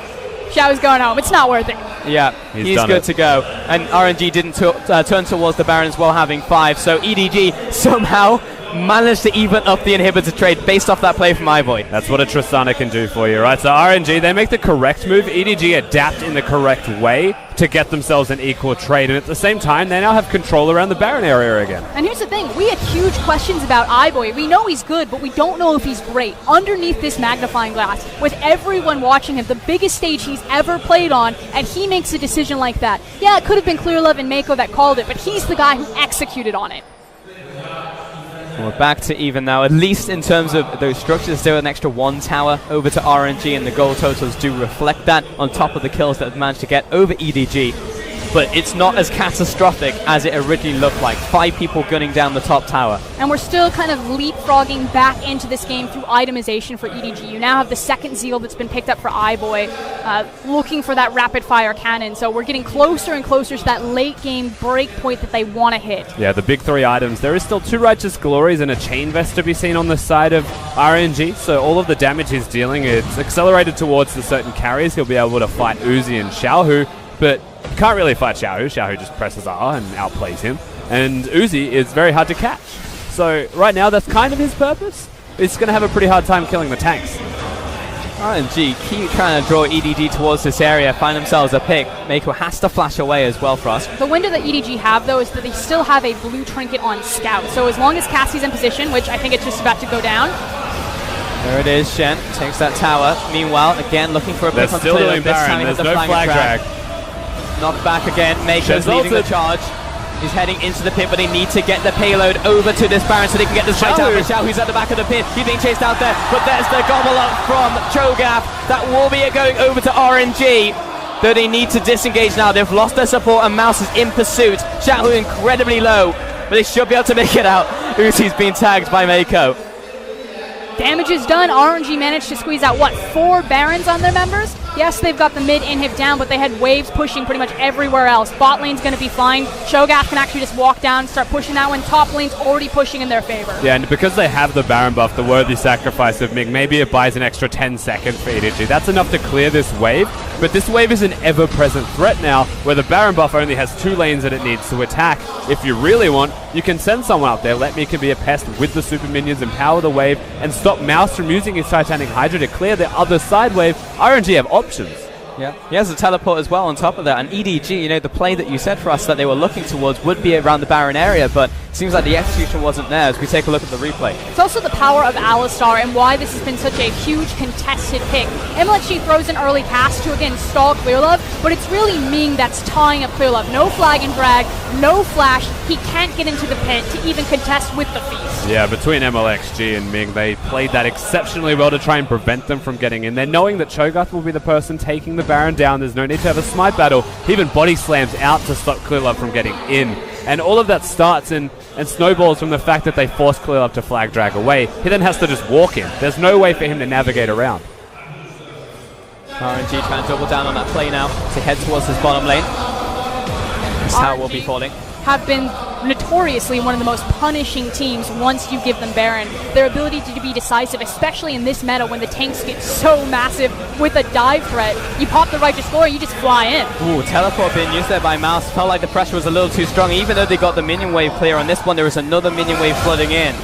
Xiao's going home. It's not worth it. Yeah, he's good to go. And RNG didn't turn towards the Baron as well, having 5. So EDG somehow managed to even up the inhibitor trade based off that play from iBoy. That's what a Tristana can do for you, right? So RNG, they make the correct move. EDG adapt in the correct way to get themselves an equal trade. And at the same time, they now have control around the Baron area again. And here's the thing. We had huge questions about iBoy. We know he's good, but we don't know if he's great. Underneath this magnifying glass, with everyone watching him, the biggest stage he's ever played on, and he makes a decision like that. Yeah, it could have been Clearlove and Mako that called it, but he's the guy who executed on it. We're back to even now, at least in terms of those structures. Still an extra 1 tower over to RNG, and the goal totals do reflect that on top of the kills that they've managed to get over EDG. But it's not as catastrophic as it originally looked like. 5 people gunning down the top tower. And we're still kind of leapfrogging back into this game through itemization for EDG. You now have the second Zeal that's been picked up for iBoy, looking for that rapid fire cannon. So we're getting closer and closer to that late game break point that they want to hit. Yeah, the big 3 items. There is still 2 Righteous Glories and a Chain Vest to be seen on the side of RNG. So all of the damage he's dealing, it's accelerated towards the certain carries. He'll be able to fight Uzi and Xiaohu, but can't really fight Xiaohu. Xiaohu just presses R and outplays him. And Uzi is very hard to catch. So right now, that's kind of his purpose. He's going to have a pretty hard time killing the tanks. RNG keep trying to draw EDG towards this area, find themselves a pick. Mako has to flash away as well for us. The window that EDG have, though, is that they still have a blue trinket on Scout. So as long as Cassie's in position, which I think it's just about to go down. There it is, Shen takes that tower. Meanwhile, again, looking for a pick on still doing Baron. There's no flag drag. Knocked back again. Mako's leading the charge. He's heading into the pit, but they need to get the payload over to this Baron so they can get the fight out. Xiao, who's at the back of the pit, he's being chased out there, but there's the gobble up from Cho'Gath. That will be it going over to RNG. Though they need to disengage now. They've lost their support and Mouse is in pursuit. Xiao incredibly low, but they should be able to make it out. Uzi's been tagged by Mako. Damage is done. RNG managed to squeeze out, what, 4 Barons on their members? Yes, they've got the mid inhib down, but they had waves pushing pretty much everywhere else. Bot lane's going to be fine. Cho'Gath can actually just walk down, start pushing that one. Top lane's already pushing in their favor. Yeah, and because they have the Baron buff, the worthy sacrifice of Ming, maybe it buys an extra 10 seconds for EDG. That's enough to clear this wave, but this wave is an ever-present threat now, where the Baron buff only has 2 lanes that it needs to attack. If you really want, you can send someone out there. Let Me can be a pest with the super minions, empower the wave, and stop Mouse from using his Titanic Hydra to clear the other side wave. RNG have options. Yeah, he has a teleport as well on top of that. And EDG, you know, the play that you said for us that they were looking towards would be around the Baron area, but it seems like the execution wasn't there as we take a look at the replay. It's also the power of Alistar and why this has been such a huge contested pick. MLXG throws an early cast to, again, stall Clearlove, but it's really Ming that's tying up Clearlove. No flag and drag, no flash. He can't get into the pit to even contest with the feast. Yeah, between MLXG and Ming, they played that exceptionally well to try and prevent them from getting in there, knowing that Cho'Gath will be the person taking the Baron down. There's no need to have a smite battle. He even body slams out to stop Clearlove from getting in. And all of that starts and snowballs from the fact that they force Clearlove to flag drag away. He then has to just walk in. There's no way for him to navigate around. RNG trying to double down on that play now to head towards this bottom lane. This tower will be falling. Have been notoriously one of the most punishing teams once you give them Baron. Their ability to be decisive, especially in this meta when the tanks get so massive with a dive threat. You pop the Righteous Glory, you just fly in. Ooh, teleport being used there by Mouse. Felt like the pressure was a little too strong. Even though they got the minion wave clear on this one, there was another minion wave flooding in.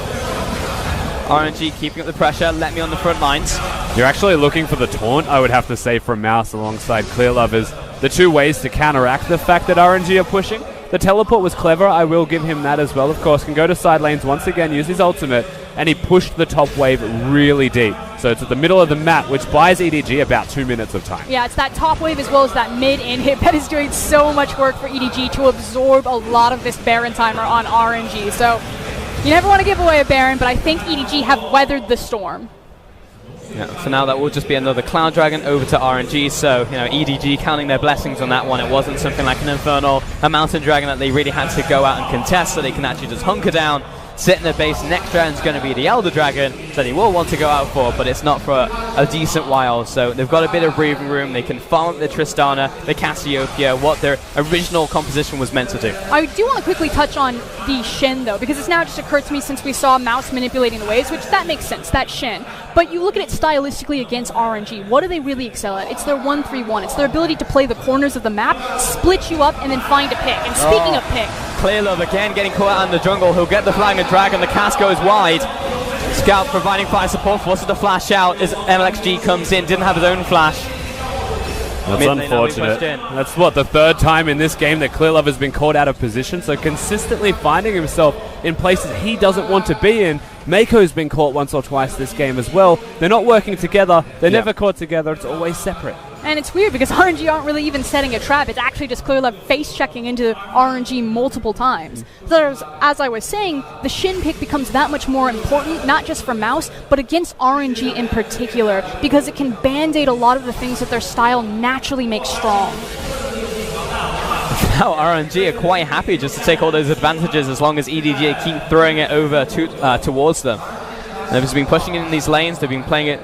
RNG keeping up the pressure. Let Me on the front lines. You're actually looking for the taunt, I would have to say, from Mouse alongside Clearlove as the 2 ways to counteract the fact that RNG are pushing. The teleport was clever, I will give him that as well. Of course, can go to side lanes once again, use his ultimate, and he pushed the top wave really deep. So it's at the middle of the map, which buys EDG about 2 minutes of time. Yeah, it's that top wave as well as that mid inhib that is doing so much work for EDG to absorb a lot of this Baron timer on RNG. So you never want to give away a Baron, but I think EDG have weathered the storm. Yeah, for now that will just be another Cloud Dragon over to RNG, so, you know, EDG counting their blessings on that one. It wasn't something like an Infernal, a Mountain Dragon that they really had to go out and contest, so they can actually just hunker down, sit in their base. Next dragon's going to be the Elder Dragon that they will want to go out for, but it's not for a decent while, so they've got a bit of breathing room. They can farm up the Tristana, the Cassiopeia, what their original composition was meant to do. I do want to quickly touch on the Shin, though, because it's now just occurred to me since we saw Mouse manipulating the waves, which that makes sense, that's Shin. But you look at it stylistically against RNG, what do they really excel at? It's their 1-3-1. It's their ability to play the corners of the map, split you up, and then find a pick. And speaking of pick, Clearlove again getting caught out in the jungle. He'll get the flag and drag, and the cast goes wide. Scout providing fire support, forces the flash out as MLXG comes in. Didn't have his own flash. That's unfortunate. That's what, the 3rd time in this game that Clearlove has been caught out of position, so consistently finding himself in places he doesn't want to be in. Mako's been caught once or twice this game as well. They're not working together. They're never caught together. It's always separate. And it's weird because RNG aren't really even setting a trap. It's actually just Clearlove face-checking into RNG multiple times. So as I was saying, the Shin pick becomes that much more important, not just for Mouse, but against RNG in particular, because it can band-aid a lot of the things that their style naturally makes strong. Now RNG are quite happy just to take all those advantages as long as EDG keep throwing it over towards them. They've just been pushing in these lanes. They've been playing it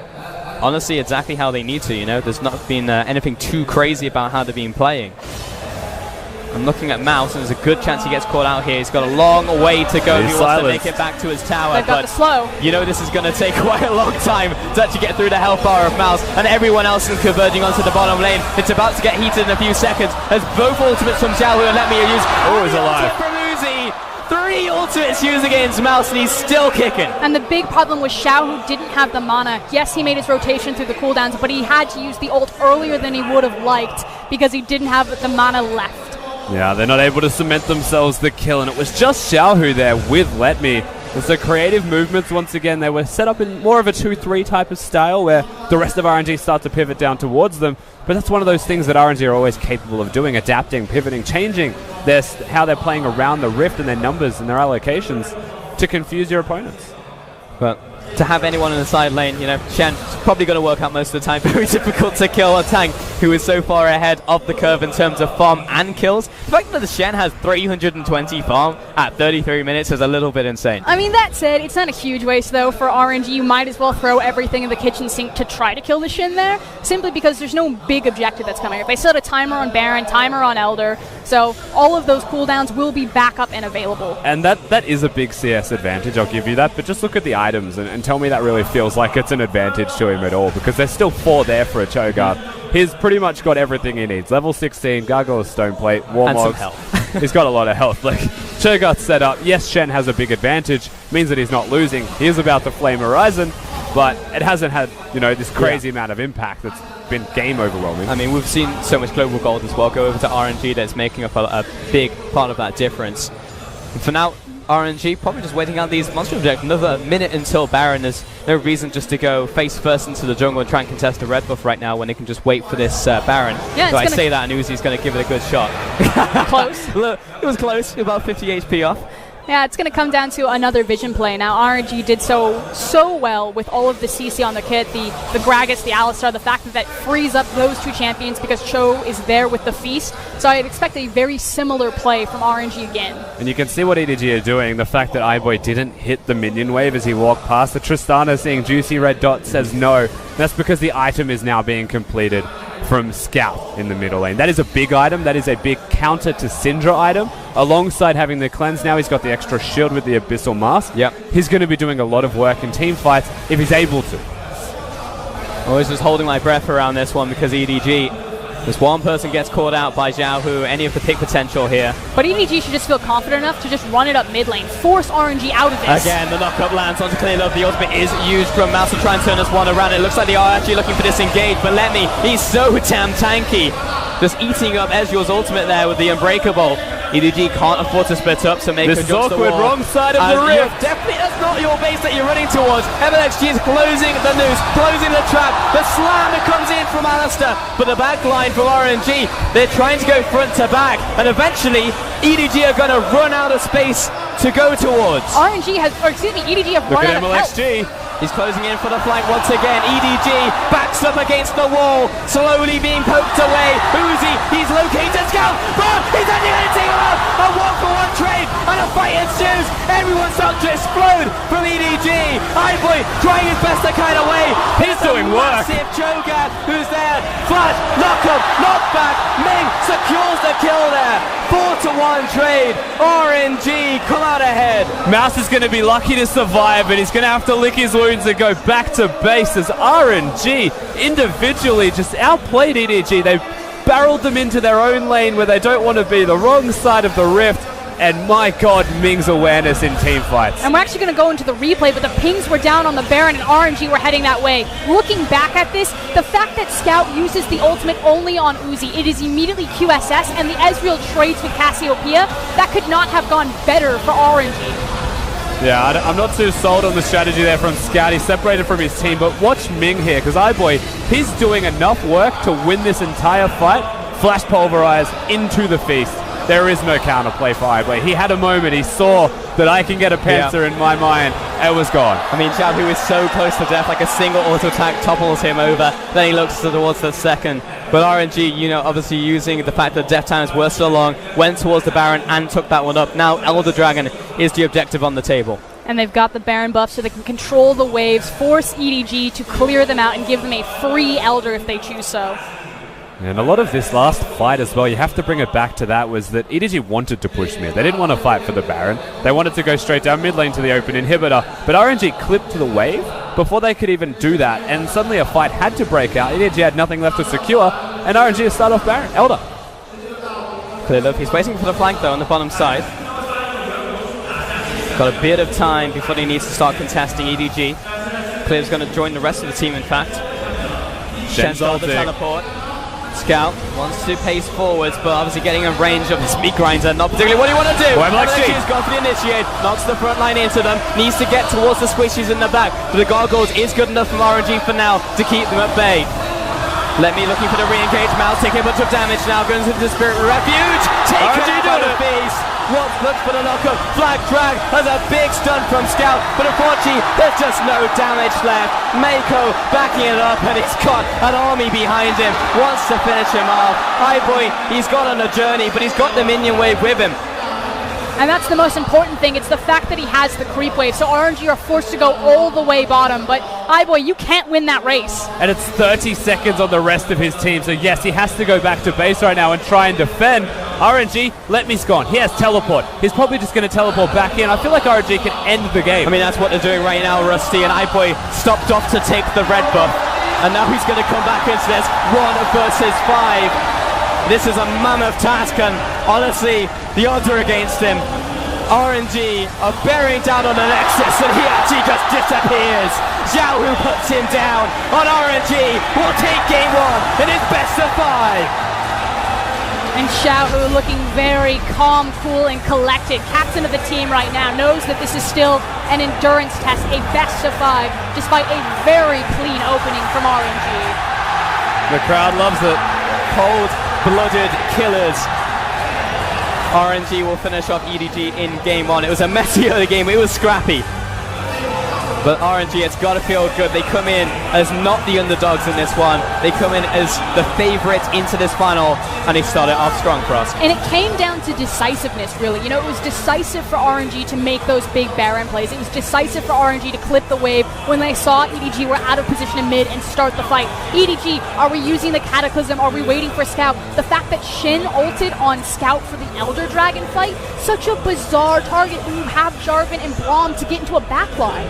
honestly exactly how they need to, you know. There's not been anything too crazy about how they've been playing. I'm looking at Mouse, and there's a good chance he gets caught out here. He's got a long way to go if he wants to make it back to his tower. They've got the slow. You know this is going to take quite a long time to actually get through the health bar of Mouse, and everyone else is converging onto the bottom lane. It's about to get heated in a few seconds as both ultimates from Xiao and Let Me are used. Oh, he's alive. From Uzi 3 ultimates used against Mouse, and he's still kicking. And the big problem was Xiao, who didn't have the mana. Yes, he made his rotation through the cooldowns, but he had to use the ult earlier than he would have liked because he didn't have the mana left. Yeah, they're not able to cement themselves the kill, and it was just Xiao Hu there with Let Me. It's the creative movements, once again, they were set up in more of a 2-3 type of style where the rest of RNG start to pivot down towards them. But that's one of those things that RNG are always capable of doing, adapting, pivoting, changing how they're playing around the rift and their numbers and their allocations to confuse your opponents. But to have anyone in the side lane, you know, Shen's probably going to work out most of the time. Very difficult to kill a tank who is so far ahead of the curve in terms of farm and kills. The fact that the Shen has 320 farm at 33 minutes is a little bit insane. I mean, that said, it's not a huge waste, though, for RNG. You might as well throw everything in the kitchen sink to try to kill the Shen there, simply because there's no big objective that's coming up. They still had a timer on Baron, timer on Elder, so all of those cooldowns will be back up and available. And that is a big CS advantage, I'll give you that, but just look at the items and tell me that really feels like it's an advantage to him at all, because there's still 4 there for a Cho'Gath. He's pretty much got everything he needs. Level 16, Gargoyle's Stoneplate, Warmogs. And some health. He's got a lot of health. Like, Cho'Gath's set up. Yes, Shen has a big advantage. Means that he's not losing. He is about to Flame Horizon, but it hasn't had, you know, this crazy amount of impact that's been game overwhelming. I mean, we've seen so much global gold as well go over to RNG that's making up a big part of that difference. And for now, RNG probably just waiting out these monster objectives. Another minute until Baron. There's no reason just to go face first into the jungle and try and contest the red buff right now when they can just wait for this Baron. Yeah, so I say that and Uzi's going to give it a good shot. Close. Look, it was close. About 50 HP off. Yeah, it's going to come down to another vision play. Now, RNG did so well with all of the CC on the kit, the Gragas, the Alistar, the fact that that frees up those 2 champions because Cho is there with the Feast. So I'd expect a very similar play from RNG again. And you can see what EDG are doing. The fact that iBoy didn't hit the minion wave as he walked past. The Tristana seeing juicy red dot says no. That's because the item is now being completed from Scout in the middle lane. That is a big item. That is a big counter to Syndra item. Alongside having the cleanse now, he's got the extra shield with the Abyssal Mask. Yep. He's going to be doing a lot of work in team fights if he's able to. I was just holding my breath around this one because EDG, this one person gets caught out by Xiao Hu, any of the pick potential here. But EDG should just feel confident enough to just run it up mid lane, force RNG out of this. Again, the knockup lands onto Clear Love. The ultimate is used from Mouse to try and turn this one around. It looks like they are actually looking for disengage, but let me, he's so damn tanky. Just eating up Ezreal's ultimate there with the Unbreakable. EDG can't afford to split up, so make this a is awkward, wrong side of the rift. Definitely, that's not your base that you're running towards. MLXG is closing the noose, closing the trap. The slam that comes in from Alistar, but the back line from RNG, they're trying to go front to back, and eventually EDG are going to run out of space to go towards. EDG have run out of MLXG. He's closing in for the flank once again. EDG backs up against the wall, slowly being poked away. Uzi, he's located Scout, but he's actually going to take him out. A 1-for-1 trade, and a fight ensues. Everyone starts to explode from EDG. iBoy trying his best to kind of wait. He's doing work. Massive Cho'Gath who's there. Flash, knock up, knock back. Ming secures the kill there. 4-to-1 trade. RNG come out ahead. Mouse is going to be lucky to survive, but he's going to have to lick his wounds and go back to base as RNG individually just outplayed EDG. They barreled them into their own lane where they don't want to be, the wrong side of the rift. And my god, Ming's awareness in team fights. And we're actually going to go into the replay, but the pings were down on the Baron and RNG were heading that way. Looking back at this, the fact that Scout uses the ultimate only on Uzi, it is immediately QSS, and the Ezreal trades with Cassiopeia, that could not have gone better for RNG. Yeah, I'm not too sold on the strategy there from Scout. He's separated from his team, but watch Ming here, because iBoy, he's doing enough work to win this entire fight. Flash Pulverize into the Feast. There is no counterplay for iBoy. He had a moment. He saw that I can get a Panther in my mind. It was gone. I mean, Xiao Hu is so close to death, like a single auto attack topples him over. Then he looks towards the second. But RNG, you know, obviously using the fact that death times were so long, went towards the Baron and took that one up. Now Elder Dragon is the objective on the table. And they've got the Baron buff so they can control the waves, force EDG to clear them out and give them a free Elder if they choose so. And a lot of this last fight as well, you have to bring it back to that, was that EDG wanted to push mid. They didn't want to fight for the Baron. They wanted to go straight down mid lane to the open inhibitor. But RNG clipped to the wave before they could even do that. And suddenly a fight had to break out. EDG had nothing left to secure. And RNG has started off Baron. Elder. Clear Love, he's waiting for the flank though on the bottom side. Got a bit of time before he needs to start contesting EDG. Clear's going to join the rest of the team, in fact. Shen's got the teleport. Scout wants to pace forwards, but obviously getting in range of this meat grinder, not particularly what do you want to do. He's gone for the initiate, knocks the front line into them, needs to get towards the squishies in the back, but the gargoyles is good enough from RNG for now to keep them at bay. Let me looking for the re-engage. Mouse taking a bunch of damage now, goes into the Spirit Refuge, taken out by the beast. Looks for the knockup. Flag drag has a big stun from Scout, but unfortunately there's just no damage left. Mako backing it up, and he's got an army behind him. Wants to finish him off. iBoy, he's got on a journey, but he's got the minion wave with him. And that's the most important thing. It's the fact that he has the creep wave. So RNG are forced to go all the way bottom. But iBoy, you can't win that race. And it's 30 seconds on the rest of his team. So yes, he has to go back to base right now and try and defend. RNG, let me's gone. He has teleport. He's probably just going to teleport back in. I feel like RNG can end the game. I mean, that's what they're doing right now, Rusty. And iBoy stopped off to take the red buff. And now he's going to come back into this 1 versus 5. This is a mammoth task, and honestly, the odds are against him. RNG are bearing down on the Nexus, and he actually just disappears. Zhao, who puts him down on RNG, will take game 1 in his best of 5. And Xiao, who looking very calm, cool, and collected, captain of the team right now, knows that this is still an endurance test, a best of 5, despite a very clean opening from RNG. The crowd loves it. Cold-blooded killers. RNG will finish off EDG in game 1. It was a messy early game, it was scrappy. But RNG, it's got to feel good. They come in as not the underdogs in this one. They come in as the favourites into this final, and they started off strong for us. And it came down to decisiveness, really. You know, it was decisive for RNG to make those big Baron plays. It was decisive for RNG to clip the wave when they saw EDG were out of position in mid and start the fight. EDG, are we using the Cataclysm? Are we waiting for Scout? The fact that Shin ulted on Scout for the Elder Dragon fight, such a bizarre target when you have Jarvan and Braum to get into a backline.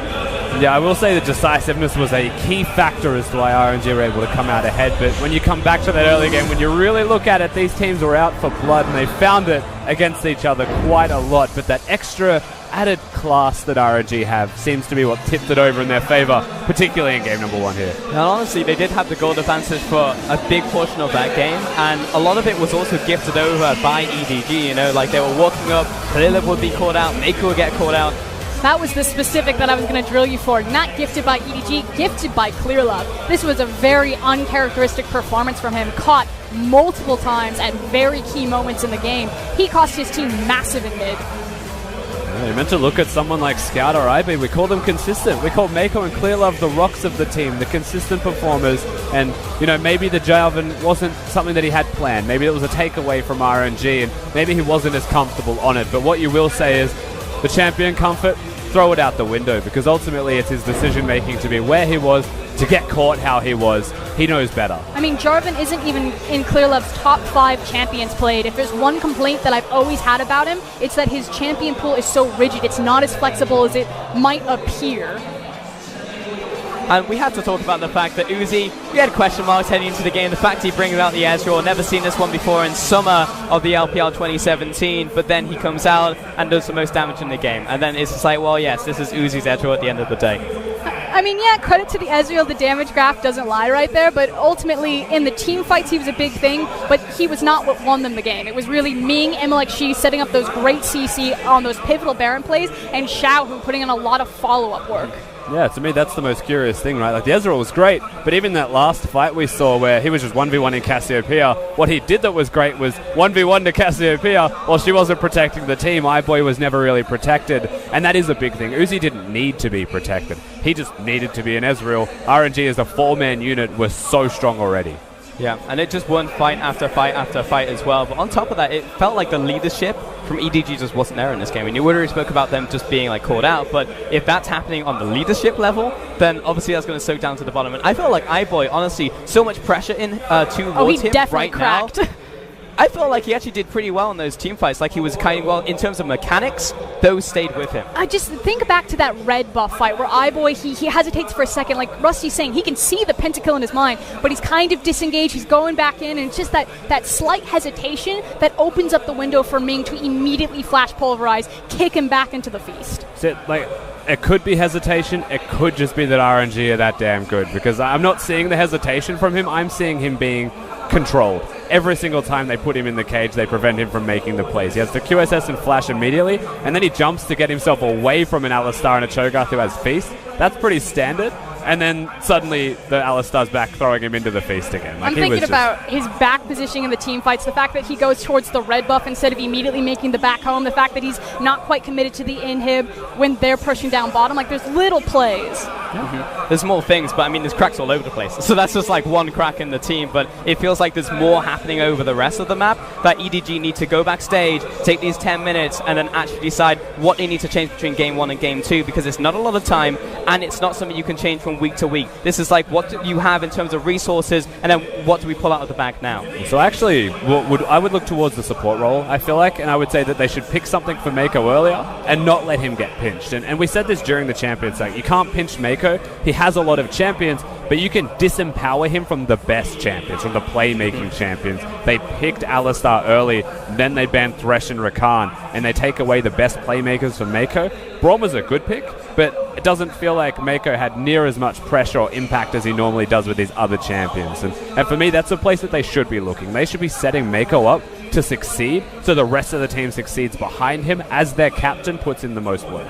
Yeah, I will say the decisiveness was a key factor as to why RNG were able to come out ahead, but when you come back to that early game, when you really look at it, these teams were out for blood, and they found it against each other quite a lot, but that extra added class that RNG have seems to be what tipped it over in their favour, particularly in game number 1 here. And honestly, they did have the gold advantage for a big portion of that game, and a lot of it was also gifted over by EDG, you know, like they were walking up, Kalilov would be called out, Mako would get called out. That was the specific that I was going to drill you for. Not gifted by EDG, gifted by Clearlove. This was a very uncharacteristic performance from him, caught multiple times at very key moments in the game. He cost his team massive in mid. Yeah, you meant to look at someone like Scout or IB. We call them consistent. We call Mako and Clearlove the rocks of the team, the consistent performers. And, you know, maybe the Jarvan wasn't something that he had planned. Maybe it was a takeaway from RNG, and maybe he wasn't as comfortable on it. But what you will say is, the champion comfort, throw it out the window, because ultimately it's his decision making to be where he was, to get caught how he was. He knows better. I mean, Jarvan isn't even in Clearlove's top 5 champions played. If there's one complaint that I've always had about him, it's that his champion pool is so rigid. It's not as flexible as it might appear. And we had to talk about the fact that Uzi, we had question marks heading into the game. The fact he brings out the Ezreal, never seen this one before in summer of the LPL 2017, but then he comes out and does the most damage in the game. And then it's just like, well, yes, this is Uzi's Ezreal at the end of the day. I mean, yeah, credit to the Ezreal, the damage graph doesn't lie right there, but ultimately in the team fights he was a big thing, but he was not what won them the game. It was really Ming and Shi setting up those great CC on those pivotal Baron plays, and Xiao who putting in a lot of follow-up work. Yeah, to me that's the most curious thing, right? Like, the Ezreal was great, but even that last fight we saw where he was just 1v1 in Cassiopeia, what he did that was great was 1v1 to Cassiopeia while she wasn't protecting the team. iBoy was never really protected, and that is a big thing. Uzi didn't need to be protected. He just needed to be an Ezreal. RNG as a 4-man unit was so strong already. Yeah, and it just won fight after fight after fight as well. But on top of that, it felt like the leadership from EDG just wasn't there in this game. And you already spoke about them just being like called out, but if that's happening on the leadership level, then obviously that's going to soak down to the bottom. And I felt like iBoy, honestly, so much pressure towards him right cracked. now. I felt like he actually did pretty well in those team fights. Like, he was kind of well in terms of mechanics. Those stayed with him. I just think back to that red buff fight where iBoy, he hesitates for a second. Like Rusty's saying, he can see the pentakill in his mind, but he's kind of disengaged. He's going back in, and it's just that slight hesitation that opens up the window for Ming to immediately flash pulverize, kick him back into the feast. So, like, it could be hesitation. It could just be that RNG are that damn good, because I'm not seeing the hesitation from him. I'm seeing him being controlled. Every single time they put him in the cage, they prevent him from making the plays. He has the QSS and flash immediately, and then he jumps to get himself away from an Alistar and a Cho'Gath who has Feast. That's pretty standard. And then suddenly the Alistar's back, throwing him into the Feast again. I'm thinking about his back positioning in the team fights, the fact that he goes towards the red buff instead of immediately making the back home, the fact that he's not quite committed to the inhib when they're pushing down bottom. Like, there's little plays. There's more things, but I mean, there's cracks all over the place. So that's just like one crack in the team, but it feels like there's more happening over the rest of the map, that EDG need to go backstage, take these 10 minutes, and then actually decide what they need to change between game 1 and game 2, because it's not a lot of time, and it's not something you can change from week to week. This is like, what do you have in terms of resources, and then what do we pull out of the bag now? So actually, I would look towards the support role, I feel like, and I would say that they should pick something for Mako earlier and not let him get pinched. And we said this during the Champions League. You can't pinch Mako. He has a lot of champions, but you can disempower him from the best champions, from the playmaking champions. They picked Alistar early, then they banned Thresh and Rakan, and they take away the best playmakers from Mako. Braum was a good pick, but it doesn't feel like Mako had near as much pressure or impact as he normally does with these other champions. And for me, that's a place that they should be looking. They should be setting Mako up to succeed, so the rest of the team succeeds behind him as their captain puts in the most work.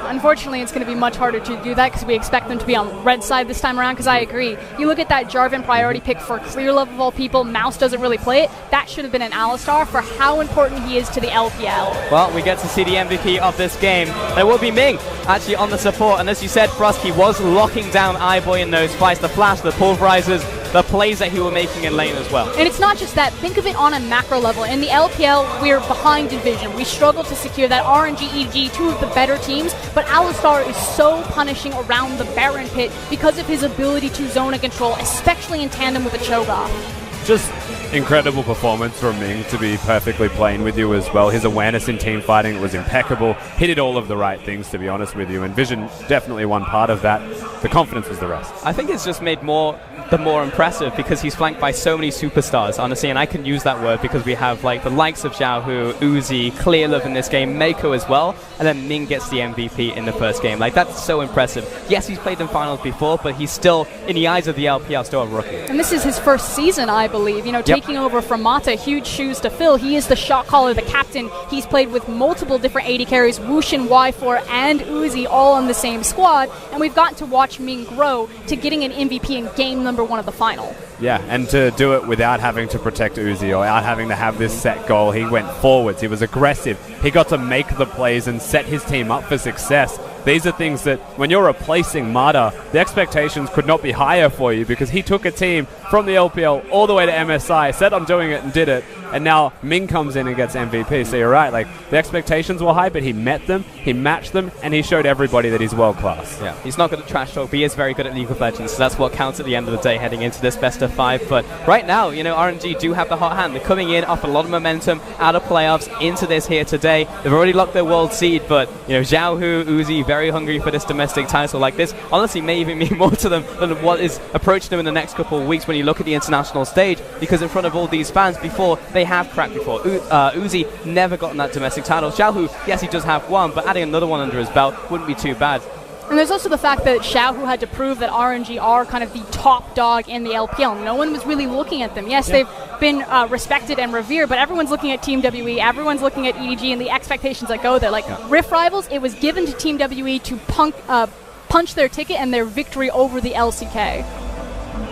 Unfortunately, it's going to be much harder to do that because we expect them to be on red side this time around, because I agree. You look at that Jarvan priority pick for clear love of all people, Mouse doesn't really play it. That should have been an Alistar for how important he is to the LPL. Well, we get to see the MVP of this game. There will be Ming actually on the support, and as you said, Frost, he was locking down iBoy in those fights, the flash, the pulverizers, the plays that he was making in lane as well. And it's not just that. Think of it on a macro level. In the LPL, we're behind Division. We struggle to secure that. RNG, EG, two of the better teams, but Alistar is so punishing around the Baron pit because of his ability to zone and control, especially in tandem with the Cho'Gath. Just incredible performance from Ming, to be perfectly plain with you as well. His awareness in team fighting was impeccable. He did all of the right things, to be honest with you, and Vision definitely one part of that. The confidence was the rest. I think it's just made the more impressive because he's flanked by so many superstars, honestly, and I can use that word because we have like the likes of Xiaohu, Uzi, Clearlove in this game, Mako as well, and then Ming gets the MVP in the first game. Like, that's so impressive. Yes, he's played in finals before, but he's still, in the eyes of the LPL, still a rookie. And this is his first season, I believe. You know, taking over from Mata, huge shoes to fill. He is the shot caller, the captain. He's played with multiple different AD carries, Wushin, Y4, and Uzi all on the same squad, and we've gotten to watch Ming grow to getting an MVP in game number 1 of the final. Yeah, and to do it without having to protect Uzi or without having to have this set goal. He went forwards, he was aggressive, he got to make the plays and set his team up for success. These are things that, when you're replacing Mata, the expectations could not be higher for you, because he took a team from the LPL all the way to MSI, said I'm doing it and did it, and now Ming comes in and gets MVP. So you're right, like, the expectations were high, but he met them, he matched them, and he showed everybody that he's world class. Yeah, he's not good at trash talk, but he is very good at League of Legends, so that's what counts at the end of the day heading into this best of 5. But right now, you know, RNG do have the hot hand. They're coming in off a lot of momentum out of playoffs into this here today. They've already locked their world seed, but, you know, Xiaohu, Uzi, very hungry for this domestic title. Like, this honestly may even mean more to them than what is approaching them in the next couple of weeks when you look at the international stage, because in front of all these fans before, they have cracked before. Uzi never gotten that domestic title. Xiaohu, yes, he does have one, but adding another one under his belt wouldn't be too bad. And there's also the fact that Xiaohu had to prove that RNG are kind of the top dog in the LPL. No one was really looking at them. Yes, they've been respected and revered, but everyone's looking at Team WE, everyone's looking at EDG and the expectations that go there. Like, Rift Rivals, it was given to Team WE to punch their ticket and their victory over the LCK.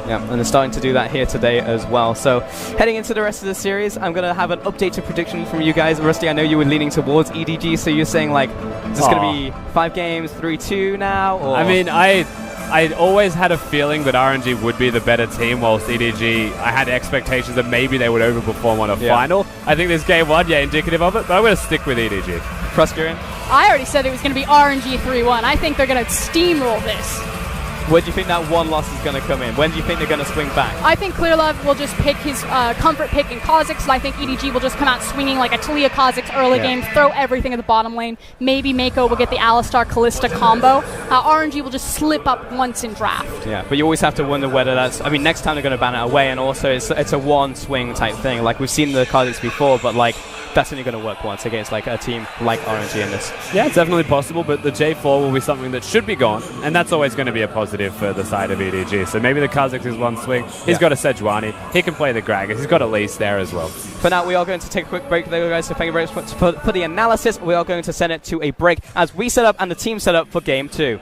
Yeah, and they're starting to do that here today as well. So, heading into the rest of the series, I'm going to have an updated prediction from you guys. Rusty, I know you were leaning towards EDG, so you're saying, like, is this going to be 5 games, 3-2 now? Or? I mean, I always had a feeling that RNG would be the better team, whilst EDG, I had expectations that maybe they would overperform on a final. I think this game 1, indicative of it, but I'm going to stick with EDG. Proskurian? I already said it was going to be RNG 3-1. I think they're going to steamroll this. Where do you think that one loss is going to come in? When do you think they're going to swing back? I think Clearlove will just pick his comfort pick in Kha'Zix, so I think EDG will just come out swinging like a Talia Kha'Zix early game, throw everything at the bottom lane. Maybe Mako will get the Alistar Kalista combo. RNG will just slip up once in draft. Yeah, but you always have to wonder whether that's... I mean, next time they're going to ban it away, and also it's a one-swing type thing. Like, we've seen the Kha'Zix before, but, like, that's only going to work once against like a team like RNG in this. Yeah, it's definitely possible, but the J4 will be something that should be gone, and that's always going to be a positive for the side of EDG. So maybe the Kha'Zix is one swing. He's got a Sejuani. He can play the Gragas. He's got Elise there as well. For now, we are going to take a quick break there, guys. So thank you very much for the analysis. We are going to send it to a break as we set up and the team set up for Game 2.